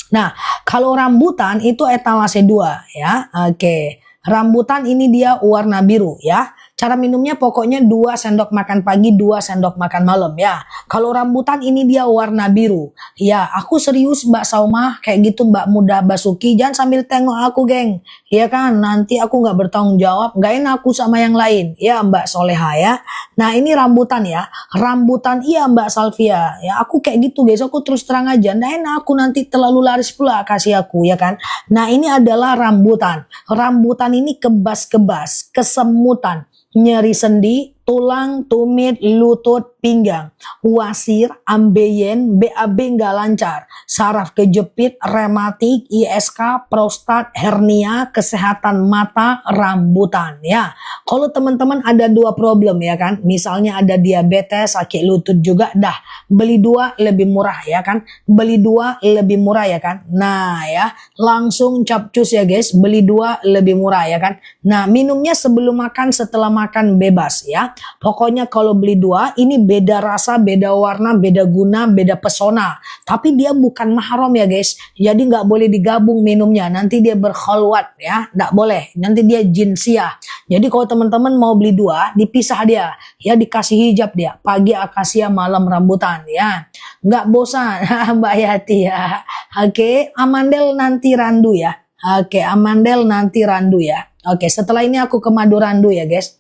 Nah, kalau rambutan itu etalase 2 ya. Oke. Rambutan ini dia warna biru ya. Cara minumnya pokoknya 2 sendok makan pagi, 2 sendok makan malam ya. Kalau rambutan ini dia warna biru. Ya, aku serius Mbak Saumah, kayak gitu Mbak Muda Basuki. Jangan sambil tengok aku, geng. Ya kan, nanti aku nggak bertanggung jawab, nggak enak aku sama yang lain. Ya Mbak Soleha ya. Nah, ini rambutan ya. Rambutan iya Mbak Salvia. Ya, aku kayak gitu guys, aku terus terang aja. Nggak enak aku nanti terlalu laris pula kasih aku ya kan. Nah, ini adalah rambutan. Rambutan ini kebas-kebas, kesemutan, nyeri sendi, tulang, tumit, lutut, pinggang, wasir, ambeien, BAB nggak lancar, saraf kejepit, rematik, ISK, prostat, hernia, kesehatan mata, rambutan ya. Kalau teman-teman ada 2 problem ya kan, misalnya ada diabetes, sakit lutut juga, dah beli 2 lebih murah ya kan, beli 2 lebih murah ya kan. Nah ya, langsung capcus ya guys, beli 2 lebih murah ya kan. Nah, minumnya sebelum makan, setelah makan bebas ya. Pokoknya kalau beli 2, ini beda rasa, beda warna, beda guna, beda pesona. Tapi dia bukan mahram ya guys. Jadi nggak boleh digabung minumnya. Nanti dia berkhalwat ya. Nggak boleh. Nanti dia jinsiah. Jadi kalau teman-teman mau beli 2, dipisah dia. Ya dikasih hijab dia. Pagi akasia, malam rambutan ya. Nggak bosan Mbak Yati ya. Oke, amandel nanti randu ya. Oke, amandel nanti randu ya. Oke, setelah ini aku ke madu randu ya guys.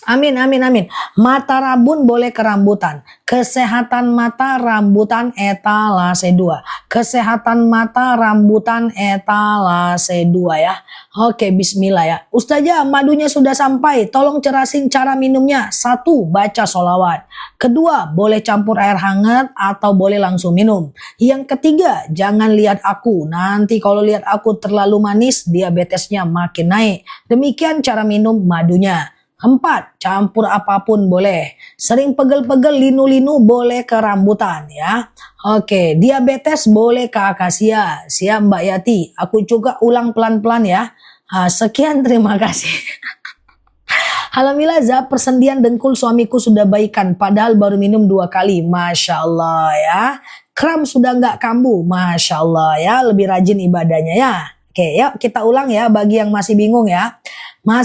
Amin, amin, amin. Mata rabun boleh ke rambutan. Kesehatan mata rambutan etalase 2. Kesehatan mata rambutan etalase 2 ya. Oke, bismillah ya. Ustazah, madunya sudah sampai. Tolong cerasin cara minumnya. 1, baca sholawat. 2, boleh campur air hangat atau boleh langsung minum. Yang ketiga, jangan lihat aku. Nanti kalau lihat aku terlalu manis, diabetesnya makin naik. Demikian cara minum madunya. 4, campur apapun boleh. Sering pegel-pegel, linu-linu boleh ke rambutan ya. Oke, diabetes boleh ke akasia. Siap Mbak Yati. Aku juga ulang pelan-pelan ya. Sekian, terima kasih. Alhamdulillah, persendian dengkul suamiku sudah baikan. Padahal baru minum 2 kali. Masya Allah ya. Kram sudah nggak kambuh. Masya Allah ya. Lebih rajin ibadahnya ya. Oke, yuk kita ulang ya bagi yang masih bingung ya.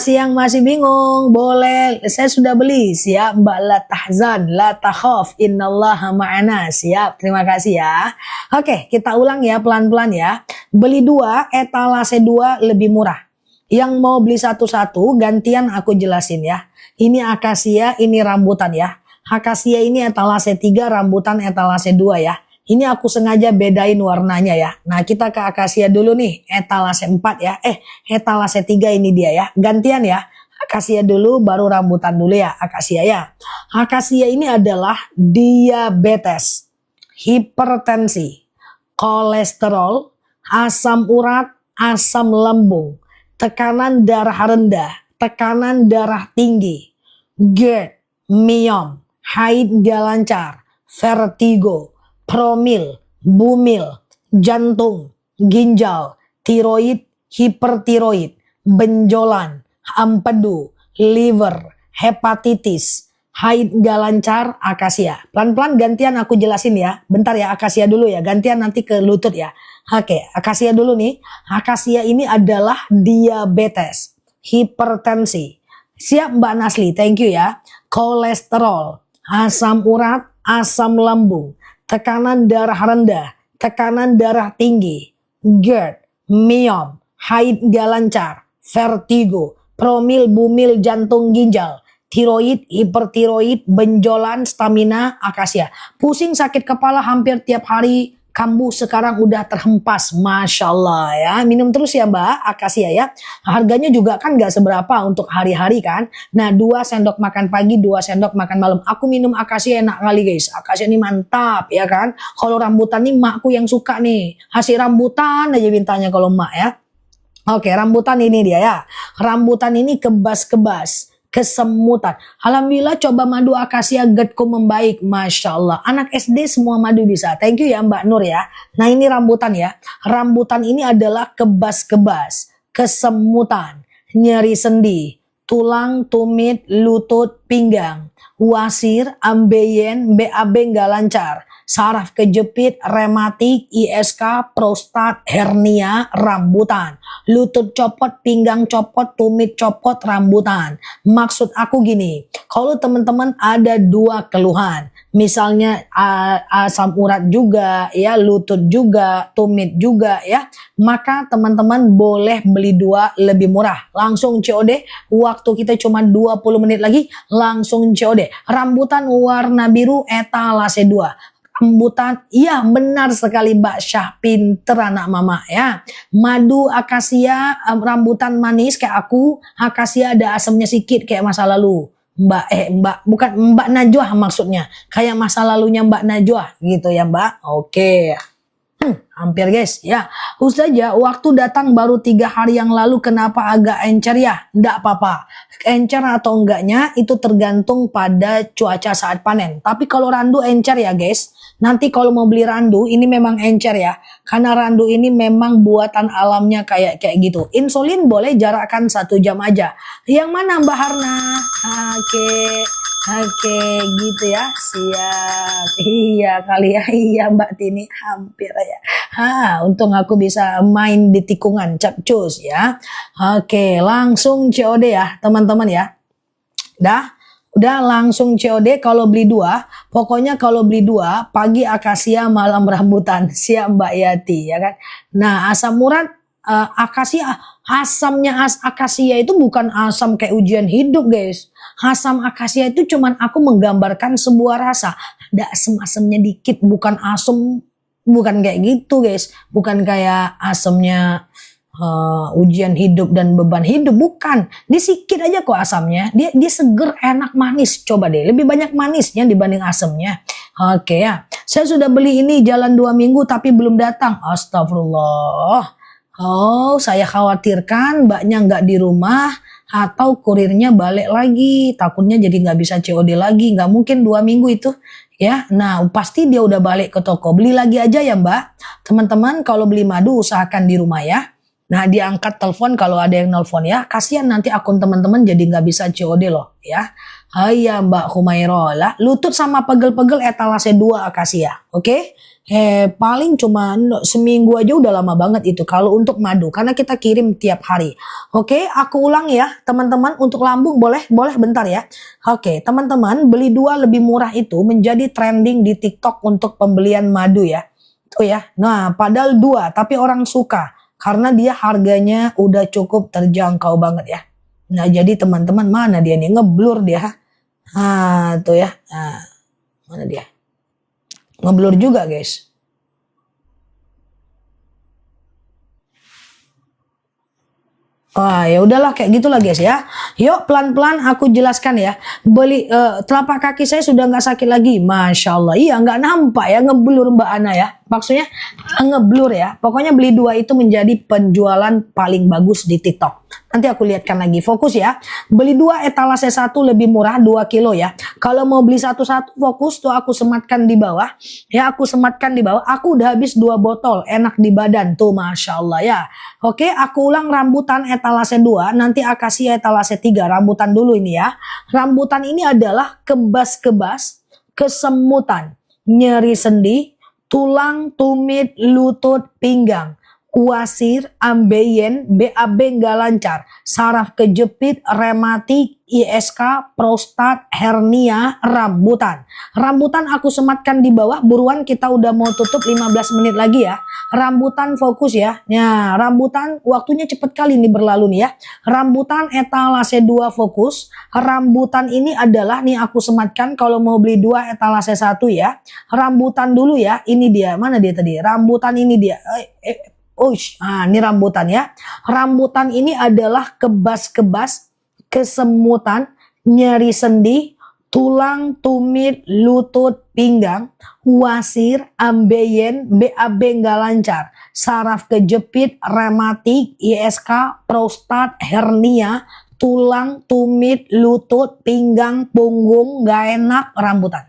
Yang masih bingung, boleh. Saya sudah beli. Siap Mbak, la tahzan, la takhaf, innallaha ma'ana. Siap, terima kasih ya. Oke, kita ulang ya pelan-pelan ya. Beli 2, etalase 2 lebih murah. Yang mau beli satu-satu, gantian aku jelasin ya. Ini akasia, ini rambutan ya. Akasia ini etalase 3, rambutan etalase 2 ya. Ini aku sengaja bedain warnanya ya. Nah, kita ke akasia dulu nih. Etalase 4 ya. Etalase 3 ini dia ya. Gantian ya. Akasia dulu, baru rambutan dulu ya. Akasia ya. Akasia ini adalah diabetes, hipertensi, kolesterol, asam urat, asam lambung, tekanan darah rendah, tekanan darah tinggi, GERD, miom, haid gak lancar, vertigo, promil, bumil, jantung, ginjal, tiroid, hipertiroid, benjolan, empedu, liver, hepatitis, haid gak lancar, akasia. Pelan-pelan gantian aku jelasin ya. Bentar ya, akasia dulu ya. Gantian nanti ke lutut ya. Oke, akasia dulu nih. Akasia ini adalah diabetes, hipertensi. Siap Mbak Nasli, thank you ya. Kolesterol, asam urat, asam lambung, tekanan darah rendah, tekanan darah tinggi, GERD, myom, haid gak lancar, vertigo, promil bumil jantung ginjal, tiroid, hipertiroid, benjolan, stamina, akasia. Pusing sakit kepala hampir tiap hari, kambuh sekarang udah terhempas, Masya Allah ya. Minum terus ya Mbak, akasia ya. Harganya juga kan gak seberapa untuk hari-hari kan. Nah 2 sendok makan pagi, 2 sendok makan malam. Aku minum akasia enak kali guys. Akasia ini mantap ya kan. Kalau rambutan nih makku yang suka nih. Hasil rambutan aja mintanya kalau mak ya. Oke, rambutan ini dia ya. Rambutan ini kebas-kebas, kesemutan. Alhamdulillah coba madu akasia GERDku membaik. Masya Allah. Anak SD semua madu bisa. Thank you ya Mbak Nur ya. Nah ini rambutan ya. Rambutan ini adalah kebas-kebas, kesemutan, nyeri sendi, tulang, tumit, lutut, pinggang, wasir, ambeien, BAB nggak lancar, saraf kejepit, rematik, ISK, prostat, hernia, rambutan, lutut copot, pinggang copot, tumit copot, rambutan. Maksud aku gini, kalau teman-teman ada 2 keluhan, misalnya asam urat juga, ya lutut juga, tumit juga ya, maka teman-teman boleh beli 2 lebih murah. Langsung COD, waktu kita cuma 20 menit lagi, langsung COD. Rambutan warna biru etalase 2. Rambutan, iya benar sekali Mbak Syah, pinter anak mama ya. Madu akasia, rambutan manis kayak aku, akasia ada asamnya sedikit kayak masa lalu. Bukan Mbak Najwa maksudnya, kayak masa lalunya Mbak Najwa gitu ya Mbak. Oke. Hampir guys ya. Ustazah waktu datang baru 3 hari yang lalu kenapa agak encer ya? Enggak apa-apa. Encer atau enggaknya itu tergantung pada cuaca saat panen. Tapi kalau randu encer ya guys. Nanti kalau mau beli randu ini memang encer ya. Karena randu ini memang buatan alamnya kayak gitu. Insulin boleh jarakkan 1 jam aja. Yang mana Mbak Harna? Oke, gitu ya. Siap. Iya kali ya. Iya Mbak Tini, hampir ya. Untung aku bisa main di tikungan, capcus ya. Oke, langsung COD ya, teman-teman ya. Udah langsung COD kalau beli 2. Pokoknya kalau beli 2, pagi akasia, malam rambutan. Siap Mbak Yati ya kan. Nah, asam urat akasia, asamnya akasia itu bukan asam kayak ujian hidup guys. Asam akasia itu cuman aku menggambarkan sebuah rasa. Ada asam-asamnya dikit, bukan asam, bukan kayak gitu guys. Bukan kayak asamnya ujian hidup dan beban hidup, bukan. Dia sedikit aja kok asamnya. Dia seger, enak, manis. Coba deh, lebih banyak manisnya dibanding asamnya. Oke ya. Saya sudah beli ini jalan 2 minggu tapi belum datang. Astagfirullah. Oh, saya khawatirkan mbaknya nggak di rumah atau kurirnya balik lagi. Takutnya jadi nggak bisa COD lagi. Nggak mungkin 2 minggu itu. Ya, nah pasti dia udah balik ke toko. Beli lagi aja ya mbak. Teman-teman kalau beli madu usahakan di rumah ya. Nah diangkat telepon kalau ada yang nelfon ya. Kasihan nanti akun teman-teman jadi nggak bisa COD loh ya. Iya Mbak Humayrola. Lutut sama pegel-pegel etalase 2 akasia. Oke. Paling cuma seminggu aja udah lama banget itu kalau untuk madu. Karena kita kirim tiap hari. Oke, aku ulang ya teman-teman. Untuk lambung boleh bentar ya. Oke, teman-teman beli 2 lebih murah itu menjadi trending di TikTok untuk pembelian madu ya. Tuh ya. Nah padahal 2 tapi orang suka. Karena dia harganya udah cukup terjangkau banget ya. Nah jadi teman-teman mana dia nih, ngeblur dia. Tuh ya. Nah, mana dia? Ngeblur juga guys. Ya udahlah kayak gitulah guys ya. Yuk pelan-pelan aku jelaskan ya. Beli telapak kaki saya sudah nggak sakit lagi, masya Allah. Iya nggak nampak ya, ngeblur Mbak Ana ya. Maksudnya ngeblur ya. Pokoknya beli 2 itu menjadi penjualan paling bagus di TikTok. Nanti aku lihatkan lagi. Fokus ya. Beli 2 etalase 1 lebih murah 2 kilo ya. Kalau mau beli satu-satu fokus tuh aku sematkan di bawah. Ya aku sematkan di bawah. Aku udah habis 2 botol. Enak di badan tuh Masya Allah ya. Oke aku ulang rambutan etalase 2. Nanti akasia etalase 3. Rambutan dulu ini ya. Rambutan ini adalah kebas-kebas, kesemutan, nyeri sendi, tulang, tumit, lutut, pinggang, kuasir, ambeien, BAB nggak lancar, saraf kejepit, rematik, ISK, prostat, hernia, rambutan. Rambutan aku sematkan di bawah, buruan kita udah mau tutup 15 menit lagi ya. Rambutan fokus ya. Nah, rambutan waktunya cepet kali ini berlalu nih ya. Rambutan etalase 2 fokus. Rambutan ini adalah nih aku sematkan kalau mau beli 2 etalase 1 ya. Rambutan dulu ya. Ini dia. Mana dia tadi? Rambutan ini dia. Ini rambutan ya. Rambutan ini adalah kebas-kebas, kesemutan, nyeri sendi, tulang, tumit, lutut, pinggang, wasir, ambeien, BAB nggak lancar, saraf kejepit, rematik, ISK, prostat, hernia, tulang, tumit, lutut, pinggang, punggung, nggak enak, rambutan.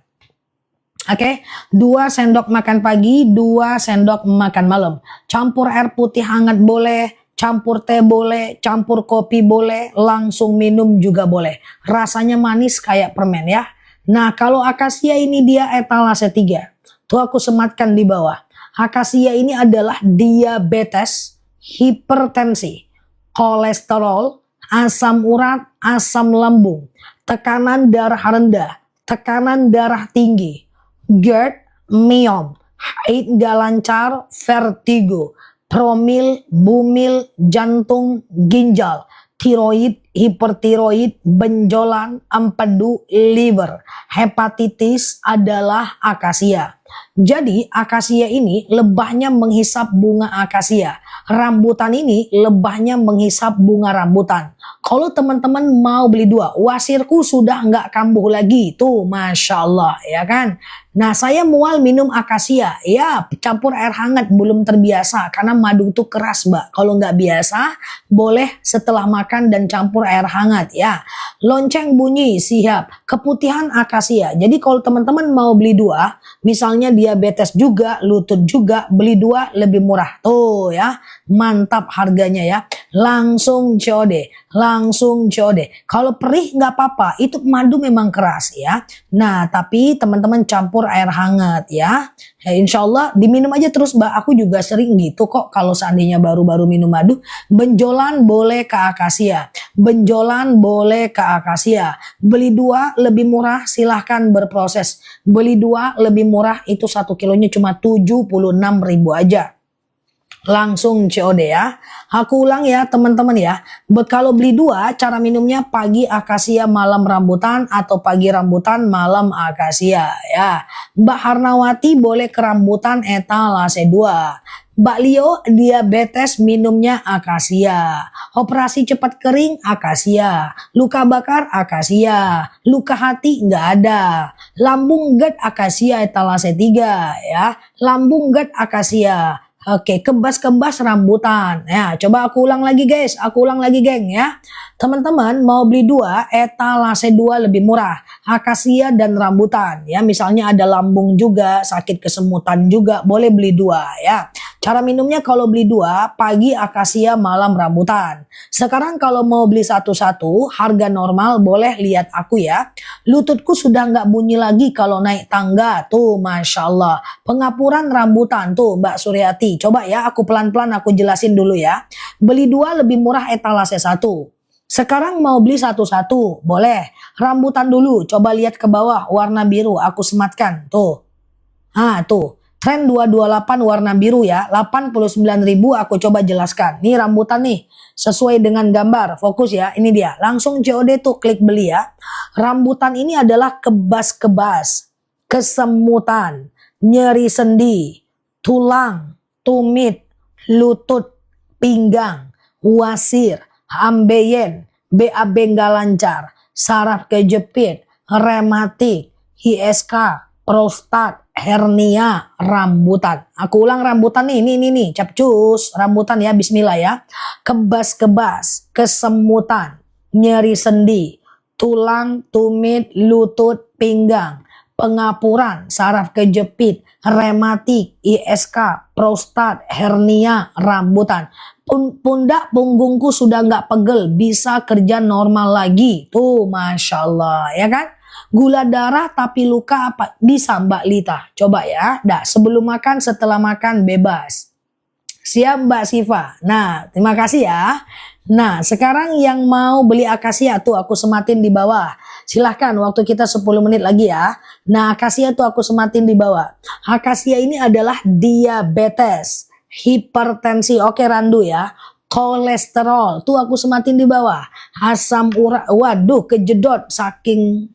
Oke, 2 sendok makan pagi, 2 sendok makan malam. Campur air putih hangat boleh, campur teh boleh, campur kopi boleh, langsung minum juga boleh. Rasanya manis kayak permen ya. Nah, kalau akasia ini dia etalase 3. Tuh aku sematkan di bawah. Akasia ini adalah diabetes, hipertensi, kolesterol, asam urat, asam lambung, tekanan darah rendah, tekanan darah tinggi, GERD, myom, haid gak lancar, vertigo, promil, bumil, jantung, ginjal, tiroid, hipertiroid, benjolan, empedu, liver, hepatitis adalah akasia. Jadi akasia ini lebahnya menghisap bunga akasia. Rambutan ini lebahnya menghisap bunga rambutan. Kalau teman-teman mau beli 2, wasirku sudah nggak kambuh lagi. Tuh Masya Allah ya kan. Nah saya mual minum akasia. Ya campur air hangat belum terbiasa. Karena madu itu keras mbak. Kalau nggak biasa boleh setelah makan dan campur air hangat ya. Lonceng bunyi siap. Keputihan akasia. Jadi kalau teman-teman mau beli 2. Misalnya diabetes juga, lutut juga. Beli 2 lebih murah. Tuh ya. Mantap harganya ya. Langsung COD. Langsung COD. Kalau perih nggak apa-apa. Itu madu memang keras ya. Nah tapi teman-teman campur air hangat ya. Ya insya Allah diminum aja terus mbak. Aku juga sering gitu kok kalau seandainya baru-baru minum madu. Benjolan boleh ke akasia. Benjolan boleh ke akasia. Beli 2 lebih murah silahkan berproses. Beli 2 lebih murah itu 1 kilonya cuma 76.000 aja. Langsung COD ya. Aku ulang ya teman-teman ya. Kalau beli 2 cara minumnya pagi akasia malam rambutan atau pagi rambutan malam akasia ya. Mbak Harnawati boleh ke rambutan etalase 2. Mbak Leo diabetes minumnya akasia. Operasi cepat kering akasia. Luka bakar akasia. Luka hati nggak ada. Lambung GERD akasia etalase 3 ya. Lambung GERD akasia. Oke, kebas-kebas rambutan. Ya, coba aku ulang lagi guys. Aku ulang lagi geng ya. Teman-teman mau beli 2, etalase 2 lebih murah. Akasia dan rambutan. Ya, misalnya ada lambung juga, sakit kesemutan juga, boleh beli 2 ya. Cara minumnya kalau beli 2, pagi akasia, malam rambutan. Sekarang kalau mau beli satu-satu, harga normal boleh lihat aku ya. Lututku sudah nggak bunyi lagi kalau naik tangga. Tuh, Masya Allah. Pengapuran rambutan. Tuh, Mbak Suryati. Coba ya, aku pelan-pelan aku jelasin dulu ya. Beli 2 lebih murah etalase 1. Sekarang mau beli satu-satu, boleh. Rambutan dulu, coba lihat ke bawah, warna biru, aku sematkan. Tuh. Tuh. Tren 228 warna biru ya, 89.000 aku coba jelaskan. Nih rambutan nih, sesuai dengan gambar, fokus ya, ini dia. Langsung COD tuh, klik beli ya. Rambutan ini adalah kebas-kebas, kesemutan, nyeri sendi, tulang, tumit, lutut, pinggang, wasir, ambeien, BAB nggak lancar, saraf kejepit, rematik, ISK, prostat, hernia rambutan. Aku ulang rambutan nih, nih, capcus, rambutan ya, bismillah ya. Kebas-kebas, kesemutan, nyeri sendi, tulang, tumit, lutut, pinggang, pengapuran, saraf kejepit, rematik, ISK, prostat, hernia, rambutan. Pundak punggungku sudah nggak pegel, bisa kerja normal lagi. Tuh, Masya Allah, ya kan? Gula darah tapi luka apa? Bisa Mbak Lita. Coba ya. Dah, sebelum makan, setelah makan bebas. Siap Mbak Siva. Nah, terima kasih ya. Nah, sekarang yang mau beli akasia tuh aku sematin di bawah. Silahkan waktu kita 10 menit lagi ya. Nah, akasia tuh aku sematin di bawah. Akasia ini adalah diabetes, hipertensi, oke randu ya. Kolesterol, tuh aku sematin di bawah. Asam urat, waduh kejedot saking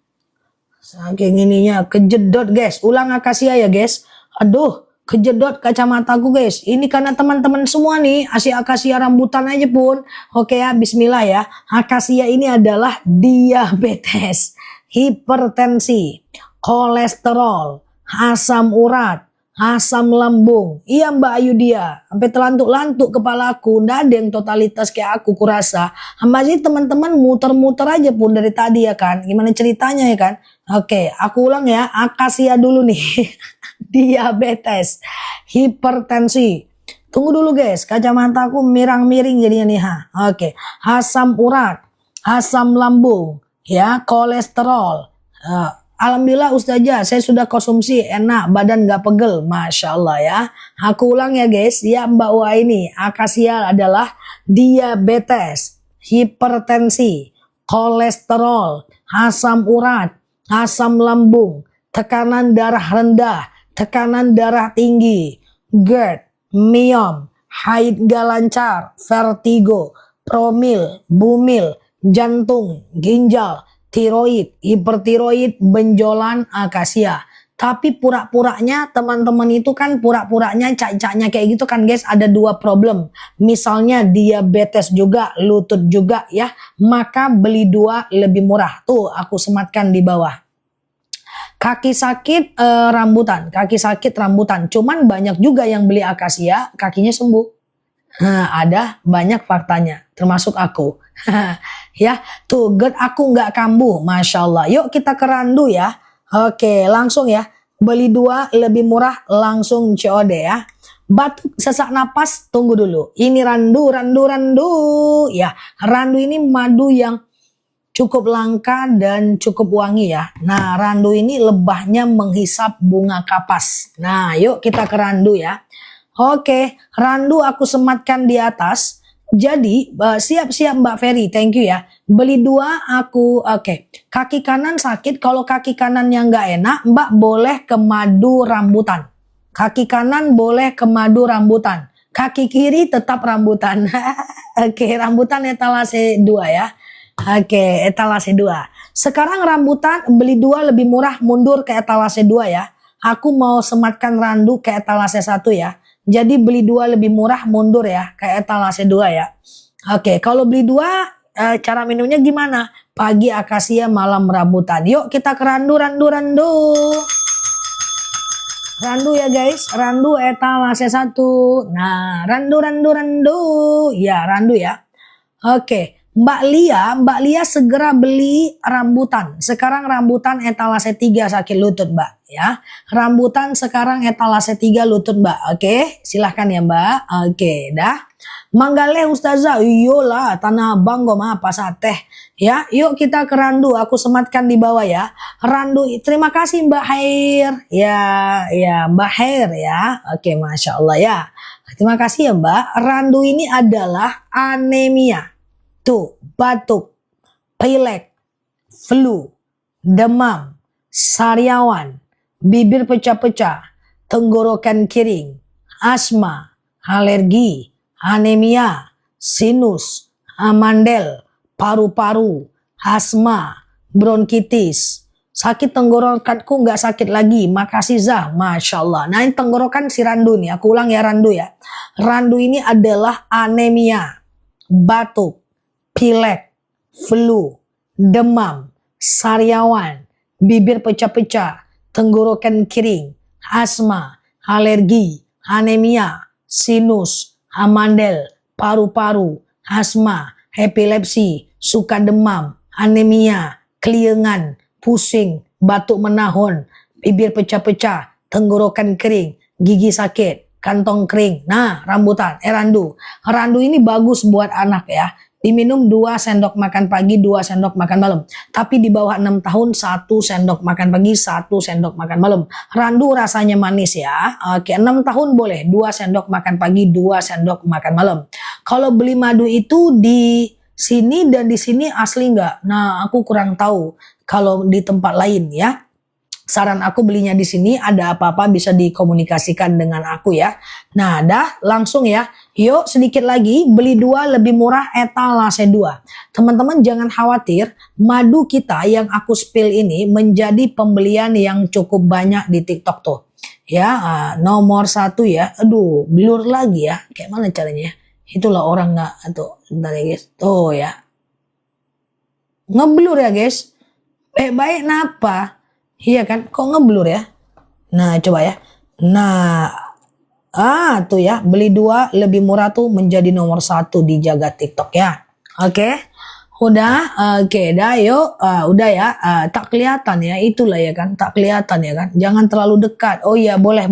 ininya, kejedot guys. Ulang akasia ya guys. Aduh, kejedot kacamataku guys. Ini karena teman-teman semua nih, akasia rambutan aja pun. Oke ya, bismillah ya. Akasia ini adalah diabetes, hipertensi, kolesterol, asam urat, asam lambung. Iya Mbak Ayudia, sampai telantuk-lantuk kepalaku. Nggak ada yang totalitas kayak aku kurasa. Masih teman-teman muter-muter aja pun dari tadi ya kan. Gimana ceritanya ya kan? Oke, aku ulang ya. Akasia dulu nih. Diabetes, hipertensi. Tunggu dulu guys, kacamataku mirang-miring jadinya nih ha. Oke, asam urat, asam lambung, ya, kolesterol. Alhamdulillah Ustazah, saya sudah konsumsi enak, badan gak pegel, Masya Allah ya. Aku ulang ya guys, ya Mbak Wa ini, akasia adalah diabetes, hipertensi, kolesterol, asam urat, asam lambung, tekanan darah rendah, tekanan darah tinggi, GERD, miom, haid gak lancar, vertigo, promil, bumil, jantung, ginjal, tiroid, hipertiroid, benjolan, akasia. Tapi pura-puranya teman-teman itu kan pura-puranya cak-caknya kayak gitu kan guys, ada dua problem. Misalnya diabetes juga, lutut juga ya, maka beli dua lebih murah. Tuh aku sematkan di bawah. Kaki sakit rambutan, kaki sakit rambutan. Cuman banyak juga yang beli akasia, kakinya sembuh. Nah, ada banyak faktanya, termasuk aku. Ya, tuh GERD aku nggak kambuh, Masya Allah. Yuk kita ke randu ya. Oke, langsung ya. Beli dua lebih murah, langsung COD ya. Batuk, sesak napas, tunggu dulu. Ini randu. Ya, randu ini madu yang cukup langka dan cukup wangi ya. Nah, randu ini lebahnya menghisap bunga kapas. Nah, yuk kita ke randu ya. Oke, randu aku sematkan di atas. Jadi, siap-siap Mbak Ferry, thank you ya. Beli dua aku, oke. Kaki kanan sakit, kalau kaki kanannya nggak enak, Mbak boleh ke madu rambutan. Kaki kanan boleh ke madu rambutan. Kaki kiri tetap rambutan. Oke, rambutan etalase 2 ya. Oke, etalase 2. Sekarang rambutan beli dua lebih murah, mundur ke etalase 2 ya. Aku mau sematkan randu ke etalase 1 ya. Jadi beli dua lebih murah, mundur ya ke etalase 2 ya. Oke, kalau beli dua cara minumnya gimana? Pagi akasia, malam rambutan. Yuk kita ke randu. Randu ya guys, randu etalase 1. Nah, randu. Ya, randu ya. Oke, Mbak Lia segera beli rambutan. Sekarang rambutan etalase 3 sakit lutut Mbak ya. Rambutan sekarang etalase 3 lutut Mbak. Oke, silahkan ya Mbak. Oke, dah. Manggale Ustazah, iyalah Tanah Abang gom apa sateh. Ya, yuk kita ke randu. Aku sematkan di bawah ya. Randu, terima kasih Mbak Hair. Ya Mbak Hair ya. Oke, Masya Allah ya. Terima kasih ya Mbak. Randu ini adalah anemia. Tuh, batuk, pilek, flu, demam, sariawan, bibir pecah-pecah, tenggorokan kering, asma, alergi, anemia, sinus, amandel, paru-paru, asma, bronkitis. Sakit tenggorokanku nggak sakit lagi, makasih Zah, Masya Allah. Nah ini tenggorokan si Randu nih, aku ulang ya Randu ya. Randu ini adalah anemia, batuk, pilek, flu, demam, sariawan, bibir pecah-pecah, tenggorokan kering, asma, alergi, anemia, sinus, amandel, paru-paru, asma, epilepsi, suka demam, anemia, keliengan, pusing, batuk menahun, bibir pecah-pecah, tenggorokan kering, gigi sakit, kantong kering. Nah, rambutan, randu. Randu ini bagus buat anak ya. Diminum 2 sendok makan pagi, 2 sendok makan malam. Tapi di bawah 6 tahun 1 sendok makan pagi, 1 sendok makan malam. Randu rasanya manis ya. Oke, 6 tahun boleh 2 sendok makan pagi, 2 sendok makan malam. Kalau beli madu itu di sini dan di sini asli nggak? Nah, aku kurang tahu kalau di tempat lain ya. Saran aku belinya di sini, ada apa-apa bisa dikomunikasikan dengan aku ya. Nah, dah langsung ya. Yuk sedikit lagi, beli 2 lebih murah etalase 2. Teman-teman jangan khawatir, madu kita yang aku spill ini menjadi pembelian yang cukup banyak di TikTok tuh. Ya, nomor 1 ya. Aduh, blur lagi ya. Kayak mana caranya ya? Itulah orang nggak, tuh, bentar ya guys. Tuh ya. Ngeblur ya guys. Baik napa? Iya kan, kok ngeblur ya? Nah, coba ya. Nah, tuh ya, beli 2 lebih murah tuh menjadi nomor 1 di jagat TikTok ya. Oke, udah, dah yuk, udah ya, tak kelihatan ya, itulah ya kan, tak kelihatan ya kan. Jangan terlalu dekat. Oh iya, boleh.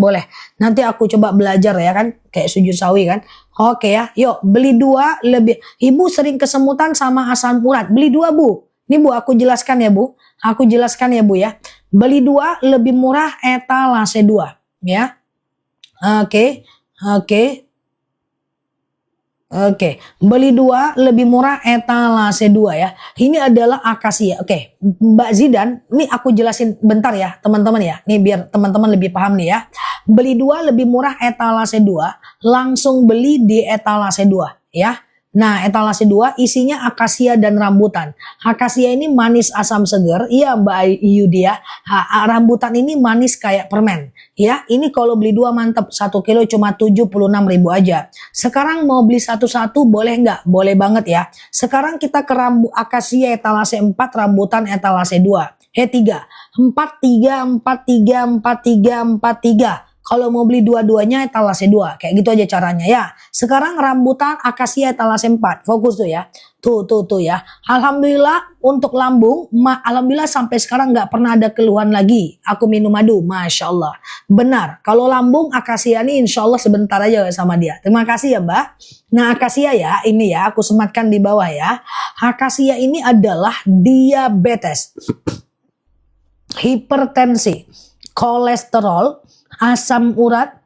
Nanti aku coba belajar ya kan, kayak sujud sawi kan. Oke ya, yuk beli 2 lebih. Ibu sering kesemutan sama asam urat, beli 2 Bu. Ini Bu, aku jelaskan ya Bu. Aku jelaskan ya Bu ya. Beli 2 lebih murah etalase 2 ya. Oke. Beli 2 lebih murah etalase 2 ya. Ini adalah akasia. Oke, Mbak Zidan, ini aku jelasin bentar ya teman-teman ya. Nih biar teman-teman lebih paham nih ya. Beli 2 lebih murah etalase 2, langsung beli di etalase 2 ya. Nah, etalase 2 isinya akasia dan rambutan. Akasia ini manis asam seger. Iya Mbak Yudia. Rambutan ini manis kayak permen. Ya, ini kalau beli 2 mantep. 1 kilo cuma 76.000 aja. Sekarang mau beli satu-satu boleh nggak? Boleh banget ya. Sekarang kita ke akasia etalase 4, rambutan etalase 2. 3. 43. Kalau mau beli dua-duanya etalase 2. Kayak gitu aja caranya ya. Sekarang rambutan akasia etalase 4. Fokus tuh ya. Tuh ya. Alhamdulillah untuk lambung. Alhamdulillah sampai sekarang nggak pernah ada keluhan lagi. Aku minum madu. Masya Allah. Benar. Kalau lambung akasia ini insya Allah sebentar aja sama dia. Terima kasih ya Mbak. Nah akasia ya. Ini ya. Aku sematkan di bawah ya. Akasia ini adalah diabetes, hipertensi, kolesterol, asam urat,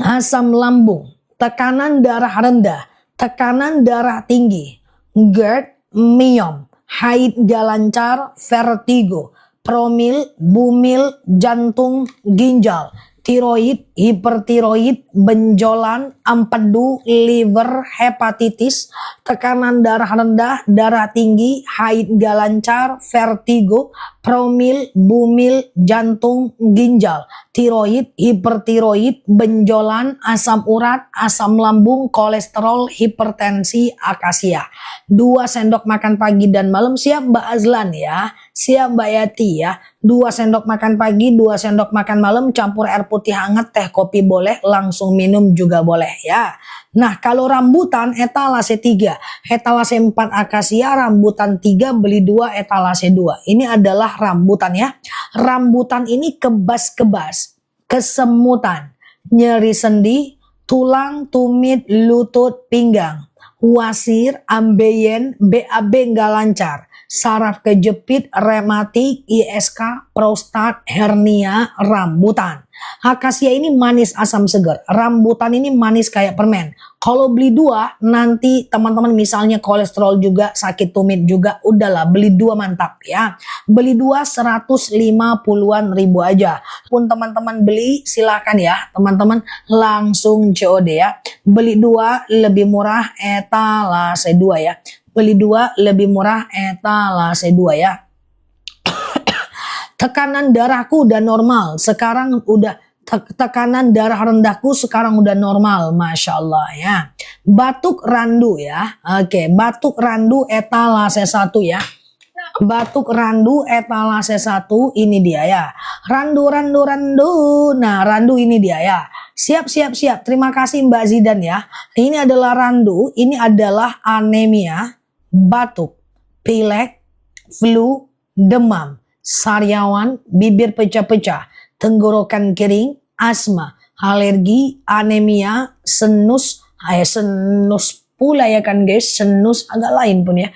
asam lambung, tekanan darah rendah, tekanan darah tinggi, GERD, myom, haid gak lancar, vertigo, promil, bumil, jantung, ginjal, tiroid, hipertiroid, benjolan, empedu, liver, hepatitis, tekanan darah rendah, darah tinggi, haid gak lancar, vertigo, promil, bumil, jantung, ginjal, tiroid, hipertiroid, benjolan, asam urat, asam lambung, kolesterol, hipertensi, akasia. 2 sendok makan pagi dan malam. Siap Mbak Azlan ya. Siap Mbak Yati ya. 2 sendok makan pagi, 2 sendok makan malam, campur air putih hangat, teh kopi boleh, langsung minum juga boleh ya. Nah kalau rambutan etalase 3, etalase 4 akasia, rambutan 3 beli 2 etalase 2. Ini adalah rambutan ya. Rambutan ini kebas-kebas, kesemutan, nyeri sendi, tulang, tumit, lutut, pinggang, wasir, ambeien, BAB nggak lancar, saraf kejepit, rematik, ISK, prostat, hernia, rambutan. Akasia ini manis asam segar, rambutan ini manis kayak permen. Kalau beli 2 nanti teman-teman misalnya kolesterol juga, sakit tumit juga, udahlah beli 2 mantap ya. Beli 2 150-an ribu aja. Pun teman-teman beli silakan ya teman-teman langsung COD ya. Beli 2 lebih murah etalase 2 ya. Beli 2 lebih murah etalase 2 ya. Tekanan darahku udah normal, sekarang udah tekanan darah rendahku sekarang udah normal, Masya Allah ya. Batuk randu ya. Oke, batuk randu etalase 1 ya. Nah, Batuk randu etalase 1 ini dia ya. Randu randu randu. Nah, randu ini dia ya. Siap siap siap. Terima kasih Mbak Zidan ya. Ini adalah randu, ini adalah anemia, batuk, pilek, flu, demam, sariawan, bibir pecah-pecah, tenggorokan kering, asma, alergi, anemia, senus, senus pula ya kan guys, senus agak lain pun ya,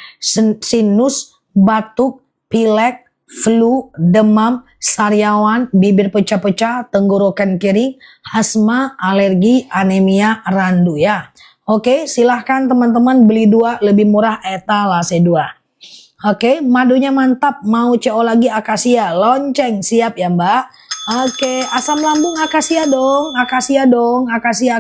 sinus, batuk, pilek, flu, demam, sariawan, bibir pecah-pecah, tenggorokan kering, asma, alergi, anemia, randu ya. Oke, silahkan teman-teman beli 2 lebih murah etalase 2. Oke, madunya mantap, mau CO lagi akasia, lonceng siap ya Mbak. Oke, asam lambung akasia dong, akasia dong, akasia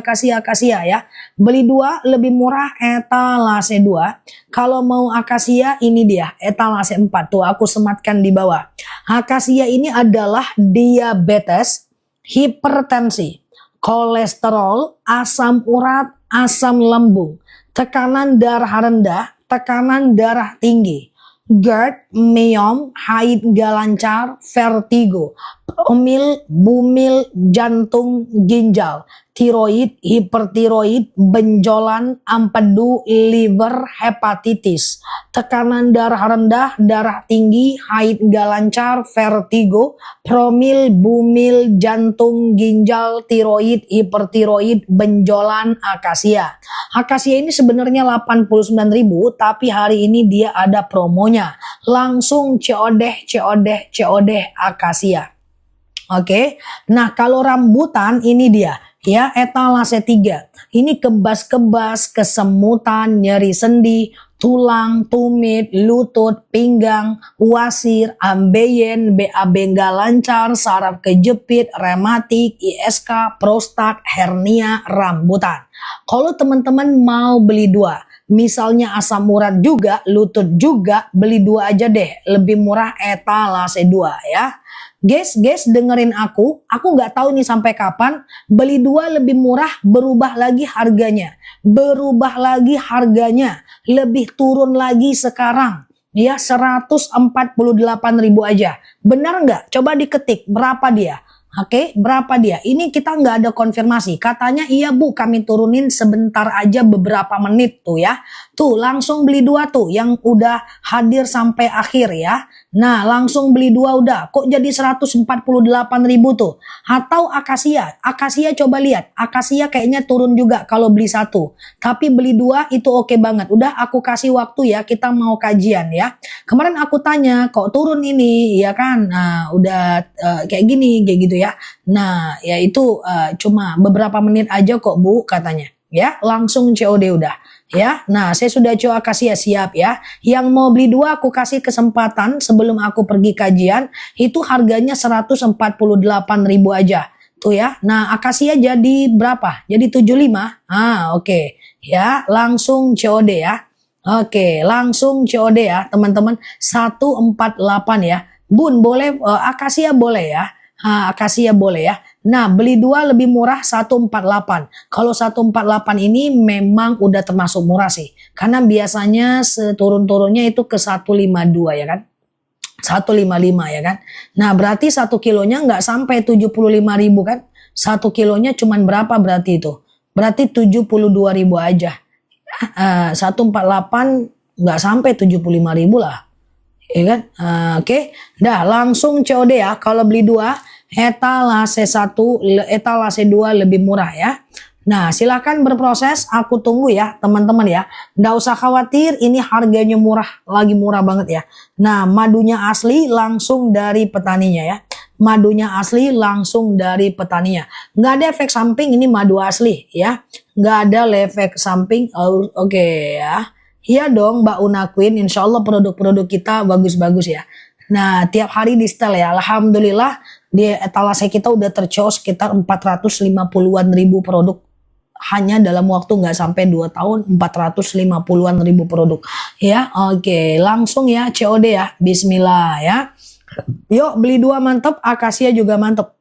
ya. Beli 2 lebih murah etalase 2. Kalau mau akasia ini dia, etalase 4 tuh aku sematkan di bawah. Akasia ini adalah diabetes, hipertensi, kolesterol, asam urat, asam lambung, tekanan darah rendah, tekanan darah tinggi, GERD, myom, haid gak lancar, vertigo, promil, bumil, jantung, ginjal, tiroid, hipertiroid, benjolan, empedu, liver, hepatitis, tekanan darah rendah, darah tinggi, haid gak lancar, vertigo, promil, bumil, jantung, ginjal, tiroid, hipertiroid, benjolan, akasia. Akasia ini sebenarnya 89.000, tapi hari ini dia ada promonya. Langsung COD akasia. Oke. Nah, kalau rambutan ini dia ya, etalase 3. Ini kebas-kebas, kesemutan, nyeri sendi, tulang, tumit, lutut, pinggang, wasir, ambeien, BAB nggak lancar, saraf kejepit, rematik, ISK, prostat, hernia, rambutan. Kalau teman-teman mau beli 2, misalnya asam urat juga, lutut juga, beli 2 aja deh, lebih murah etalase 2 ya. Guys, dengerin aku nggak tahu nih sampai kapan, beli 2 lebih murah, berubah lagi harganya, lebih turun lagi sekarang. Ya 148.000 aja. Benar nggak? Coba diketik berapa dia. Oke, berapa dia? Ini kita nggak ada konfirmasi. Katanya iya Bu, kami turunin sebentar aja beberapa menit tuh ya. Tuh langsung beli 2 tuh yang udah hadir sampai akhir ya. Nah langsung beli 2 udah. Kok jadi 148.000 tuh? Atau akasia? Akasia coba lihat. Akasia kayaknya turun juga kalau beli 1. Tapi beli 2 itu oke banget. Udah aku kasih waktu ya, kita mau kajian ya. Kemarin aku tanya kok turun ini ya kan. Nah udah kayak gini kayak gitu ya. Nah, ya itu cuma beberapa menit aja kok Bu katanya. Ya, langsung COD udah. Ya, nah saya sudah coba kasih ya, siap ya. Yang mau beli 2 aku kasih kesempatan sebelum aku pergi kajian. Itu harganya 148.000 aja. Tuh ya. Nah, akasia jadi berapa? Jadi 75. Oke. Ya, langsung COD ya. Oke, langsung COD ya, teman-teman. 148 ya. Bun, boleh akasia boleh ya. Akasia boleh ya. Nah, beli 2 lebih murah 148. Kalau 148 ini memang udah termasuk murah sih. Karena biasanya seturun-turunnya itu ke 152 ya kan. 155 ya kan. Nah, berarti 1 kilonya nggak sampai 75.000 kan. 1 kilonya cuman berapa berarti itu? Berarti 72.000 aja. 148 nggak sampai 75.000 lah. Ya kan? Oke. Dah langsung COD ya. Kalau beli 2 etalase 1, etalase 2 lebih murah ya. Nah, silahkan berproses, aku tunggu ya teman-teman ya. Nggak usah khawatir, ini harganya murah, lagi murah banget ya. Nah, madunya asli langsung dari petaninya ya. Madunya asli langsung dari petaninya. Nggak ada efek samping, ini madu asli ya. Nggak ada efek samping. Oke ya. Iya dong Mbak Una Queen, insya Allah produk-produk kita bagus-bagus ya. Nah tiap hari di setel ya, alhamdulillah di etalase kita udah terjual sekitar 450-an ribu produk. Hanya dalam waktu nggak sampai 2 tahun 450-an ribu produk. Ya oke, langsung ya COD ya, bismillah ya. Yuk beli 2 mantep, akasia juga mantep.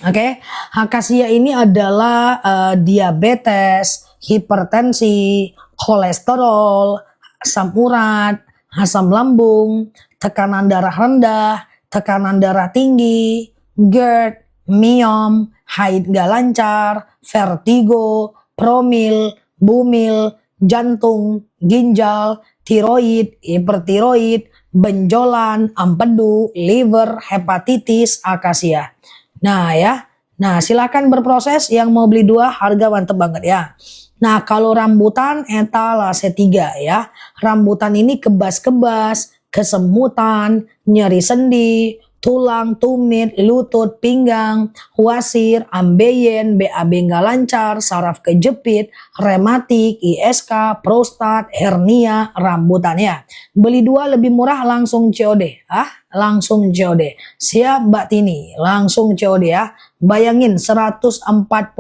Oke, akasia ini adalah diabetes, hipertensi, kolesterol, asam urat, asam lambung, tekanan darah rendah, tekanan darah tinggi, GERD, myom, haid gak lancar, vertigo, promil, bumil, jantung, ginjal, tiroid, hipertiroid, benjolan, empedu, liver, hepatitis, akasia. Nah ya, nah silakan berproses yang mau beli 2 harga mantep banget ya. Nah kalau rambutan etalase 3 ya, rambutan ini kebas-kebas, kesemutan, nyeri sendi, tulang, tumit, lutut, pinggang, wasir, ambeien, BAB nggak lancar, saraf kejepit, rematik, ISK, prostat, hernia, rambutan ya. Beli 2 lebih murah langsung COD. Langsung COD. Siap Mbak Tini, langsung COD ya. Bayangin 148.000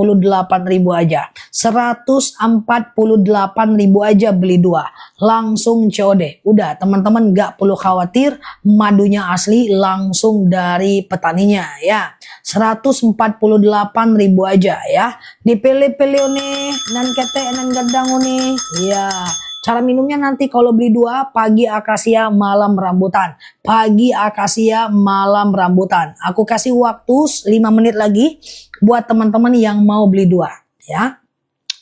aja. 148.000 aja beli 2. Langsung COD. Udah teman-teman gak perlu khawatir, madunya asli langsung dari petaninya ya. 148.000 aja ya. Dipilih-pilih nih, nan ketek nan gadang nih. Ya. Cara minumnya nanti kalau beli 2, pagi akasia, malam rambutan. Pagi akasia, malam rambutan. Aku kasih waktu 5 menit lagi buat teman-teman yang mau beli 2 ya.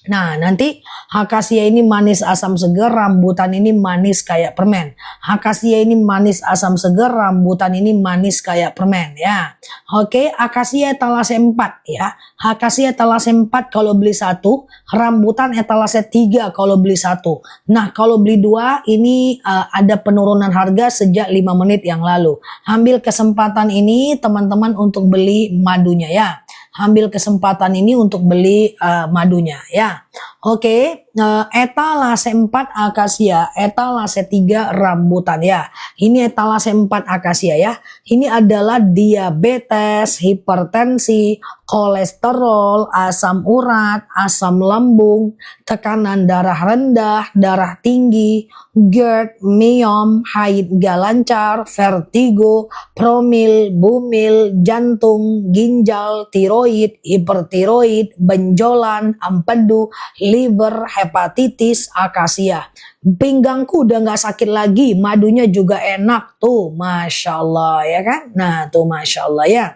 Nah nanti akasia ini manis asam seger, rambutan ini manis kayak permen. Akasia ini manis asam seger, rambutan ini manis kayak permen ya. Oke, akasia etalase 4 ya. Akasia etalase 4 kalau beli 1, rambutan etalase 3 kalau beli 1. Nah kalau beli 2 ini ada penurunan harga sejak 5 menit yang lalu. Ambil kesempatan ini teman-teman untuk beli madunya ya. Ambil kesempatan ini untuk beli madunya ya. Oke, etalase 4 akasia, etalase 3 rambutan ya. Ini etalase 4 akasia ya. Ini adalah diabetes, hipertensi, kolesterol, asam urat, asam lambung, tekanan darah rendah, darah tinggi, GERD, myom, haid gak lancar, vertigo, promil, bumil, jantung, ginjal, tiroid, hipertiroid, benjolan, empedu, liver, hepatitis, akasia. Pinggangku udah gak sakit lagi, madunya juga enak tuh, Masya Allah ya kan. Nah tuh Masya Allah ya.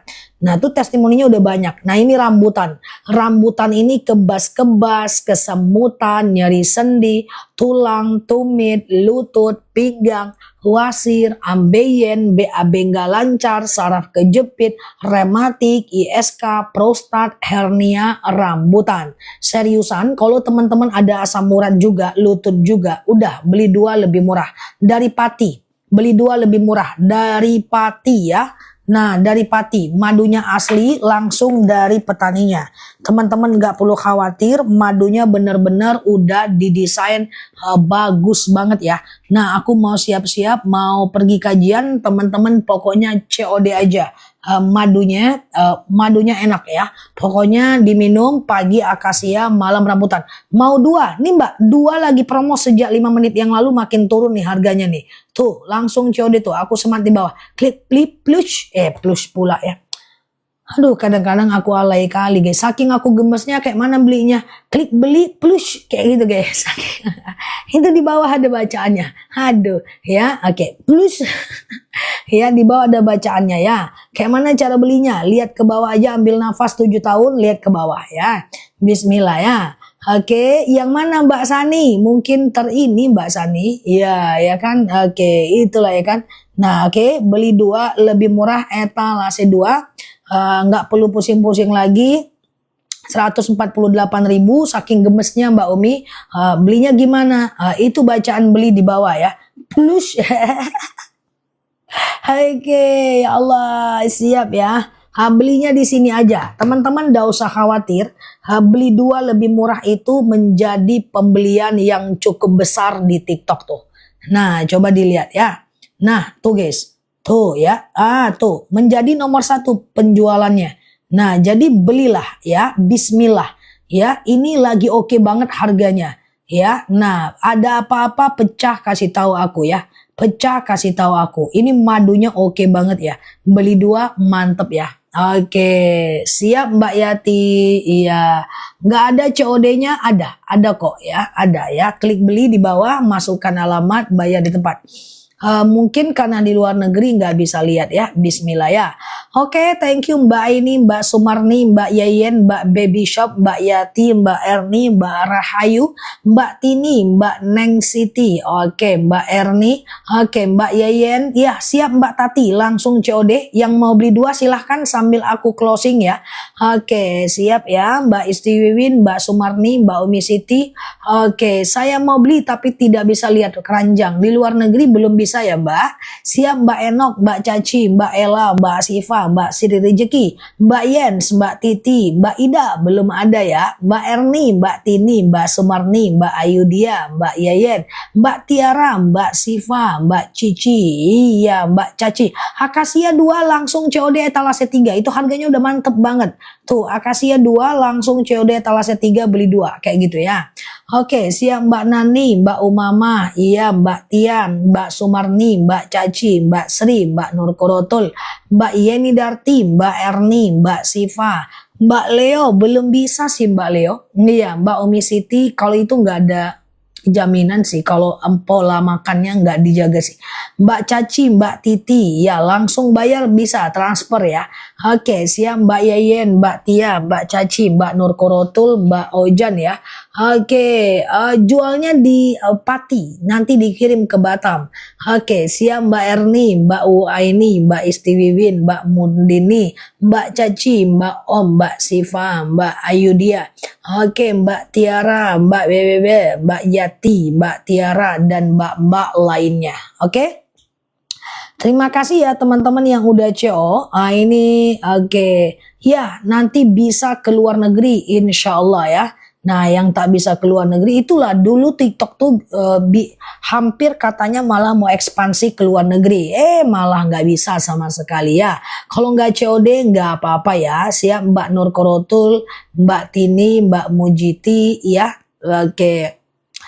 Nah tuh testimoninya udah banyak. Nah ini rambutan. Rambutan ini kebas-kebas, kesemutan, nyeri sendi, tulang, tumit, lutut, pinggang, wasir, ambeien, BAB nggak lancar, saraf kejepit, rematik, ISK, prostat, hernia, rambutan. Seriusan kalau teman-teman ada asam urat juga, lutut juga, udah beli 2 lebih murah. Dari Pati, beli 2 lebih murah. Dari Pati ya. Nah dari Pati, madunya asli langsung dari petaninya. Teman-teman gak perlu khawatir, madunya bener-bener udah didesain bagus banget ya. Nah aku mau siap-siap mau pergi kajian, teman-teman pokoknya COD aja. Madunya enak ya. Pokoknya diminum pagi akasia, malam rambutan. Mau 2, nih Mbak, 2 lagi promo sejak 5 menit yang lalu makin turun nih harganya nih. Tuh langsung COD tuh, aku semat di bawah. Klik plus, plus pula ya. Aduh kadang-kadang aku alay kali guys. Saking aku gemesnya kayak mana belinya. Klik beli plus kayak gitu guys. Itu di bawah ada bacaannya. Aduh ya oke. Plus ya di bawah ada bacaannya ya. Kayak mana cara belinya. Lihat ke bawah aja, ambil nafas 7 tahun. Lihat ke bawah ya. Bismillah ya. Oke, yang mana Mbak Sani? Mungkin terini Mbak Sani. Iya, ya kan? Oke, itulah ya kan. Nah, oke, beli 2 lebih murah etalase 2. Nggak perlu pusing-pusing lagi. 148.000 saking gemesnya Mbak Umi. Belinya gimana? Itu bacaan beli di bawah ya. Plus. Oke, ya Allah, siap ya. Belinya di sini aja. Teman-teman gak usah khawatir. Beli 2 lebih murah itu menjadi pembelian yang cukup besar di TikTok tuh. Nah, coba dilihat ya. Nah, tuh guys. Tuh ya. Tuh. Menjadi nomor 1 penjualannya. Nah, jadi belilah ya. Bismillah. Ya, ini lagi oke banget harganya. Ya, nah ada apa-apa pecah kasih tahu aku ya. Pecah kasih tahu aku. Ini madunya oke banget ya. Beli 2 mantep ya. Oke, siap Mbak Yati. Iya, nggak ada COD-nya? Ada kok ya, ada ya. Klik beli di bawah, masukkan alamat, bayar di tempat. Mungkin karena di luar negeri nggak bisa lihat ya. Bismillah ya. Oke, thank you Mbak Aini, Mbak Sumarni, Mbak Yayen, Mbak Baby Shop, Mbak Yati, Mbak Erni, Mbak Rahayu, Mbak Tini, Mbak Neng Siti. Oke, Mbak Erni. Oke, Mbak Yayen. Ya, siap Mbak Tati. Langsung COD. Yang mau beli 2 silahkan sambil aku closing ya. Oke, siap ya Mbak Isti Wiwin, Mbak Sumarni, Mbak Umi Siti. Oke, saya mau beli tapi tidak bisa lihat keranjang. Di luar negeri belum bisa ya Mbak. Siap Mbak Enok, Mbak Caci, Mbak Ella, Mbak Siva, Mbak Siri Rezeki, Mbak Yens, Mbak Titi, Mbak Ida belum ada ya. Mbak Erni, Mbak Tini, Mbak Sumarni, Mbak Ayudia, Mbak Yayen, Mbak Tiara, Mbak Siva, Mbak Cici, iya Mbak Caci. Akasia 2 langsung COD etalase 3. Itu harganya udah mantep banget. Tuh, Akasia 2 langsung COD etalase 3 beli 2 kayak gitu ya. Oke, siap Mbak Nani, Mbak Umama, iya Mbak Tian, Mbak Sumarni, Mbak Caci, Mbak Sri, Mbak Nurkorotul, Mbak Yeni Darti, Mbak Erni, Mbak Siva, Mbak Leo belum bisa sih Mbak Leo. Iya, Mbak Umi Siti kalau itu nggak ada jaminan sih kalau pola makannya nggak dijaga sih. Mbak Caci, Mbak Titi, ya langsung bayar bisa transfer ya. Oke, siap Mbak Yayen, Mbak Tia, Mbak Caci, Mbak Nurkorotul, Mbak Ojan ya. Oke, jualnya di Pati, nanti dikirim ke Batam. Oke, siap Mbak Erni, Mbak Uaini, Mbak Isti Wiwin, Mbak Mundini, Mbak Caci, Mbak Om, Mbak Siva, Mbak Ayudia. Oke, Mbak Tiara, Mbak BBB, Mbak Yati, Mbak Tiara, dan Mbak-mbak lainnya. Oke? Terima kasih ya teman-teman yang udah CO. Ini oke. Ya, nanti bisa ke luar negeri insya Allah ya. Nah, yang tak bisa ke luar negeri itulah dulu TikTok tuh hampir katanya malah mau ekspansi ke luar negeri. Malah nggak bisa sama sekali ya. Kalau nggak COD nggak apa-apa ya. Siap Mbak Nurkorotul, Mbak Tini, Mbak Mujiti ya. Oke.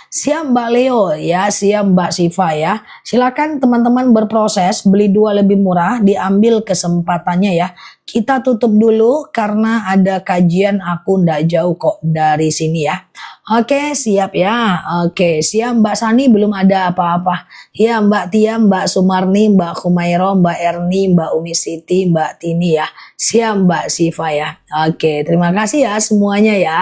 Siap Mbak Leo ya, siap Mbak Siva ya. Silakan teman-teman berproses, beli 2 lebih murah, diambil kesempatannya ya. Kita tutup dulu karena ada kajian aku ndak jauh kok dari sini ya. Oke, siap ya. Oke, siap Mbak Sani belum ada apa-apa. Ya Mbak Tia, Mbak Sumarni, Mbak Khumairo, Mbak Erni, Mbak Umi Siti, Mbak Tini ya. Siap Mbak Siva ya. Oke, terima kasih ya semuanya ya.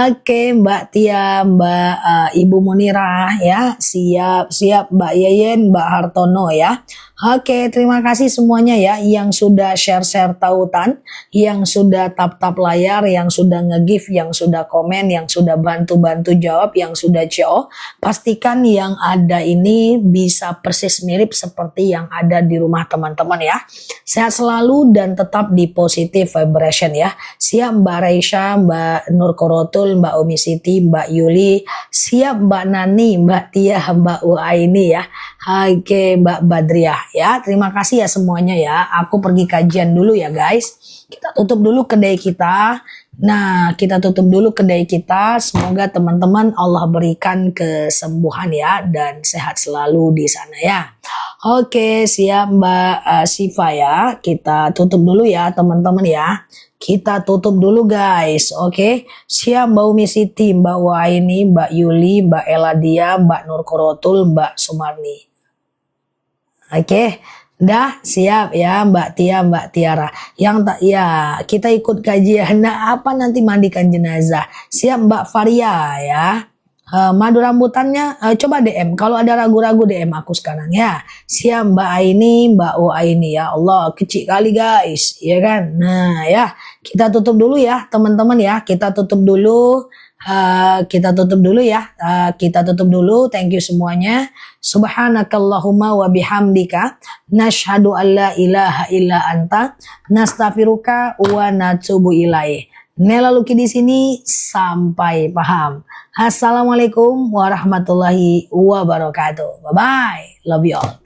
Oke, Mbak Tia, Mbak Ibu Munirah ya. Siap Mbak Yeyen, Mbak Hartono ya. Oke, terima kasih semuanya ya yang sudah share-share tautan, yang sudah tap-tap layar, yang sudah nge-give, yang sudah komen, yang sudah bantu-bantu jawab, yang sudah CO. Pastikan yang ada ini bisa persis mirip seperti yang ada di rumah teman-teman ya. Sehat selalu dan tetap di positive vibration ya. Siap Mbak Raisya, Mbak Nurkorotul, Mbak Umi Siti, Mbak Yuli, siap Mbak Nani, Mbak Tia, Mbak Uaini ya. Oke, Mbak Badriah ya. Terima kasih ya semuanya ya. Aku pergi kajian dulu ya guys. Kita tutup dulu kedai kita. Nah, kita tutup dulu kedai kita. Semoga teman-teman Allah berikan kesembuhan ya dan sehat selalu di sana ya. Oke, siap Mbak Siva ya. Kita tutup dulu ya teman-teman ya. Kita tutup dulu guys, oke? Siap Mbak Umi Siti, Mbak Waini, Mbak Yuli, Mbak Eladia, Mbak Nurkorotul, Mbak Sumarni. Oke, dah siap ya Mbak Tia, Mbak Tiara. Yang tak ya kita ikut kajian. Nah, apa nanti mandikan jenazah? Siap Mbak Faria ya. Madu rambutannya coba DM. Kalau ada ragu-ragu DM aku sekarang ya. Siap Mbak Aini, Mbak Aini ya. Allah kecil kali guys, ya kan? Nah ya kita tutup dulu ya teman-teman ya. Kita tutup dulu. Kita tutup dulu ya. Kita tutup dulu. Thank you semuanya. Subhanakallahumma wa bihamdika nashhadu an la ilaha illa anta nastaghfiruka wa natubu ilaih. Nela Luki di sini sampai paham. Assalamualaikum warahmatullahi wabarakatuh. Bye bye. Love you all.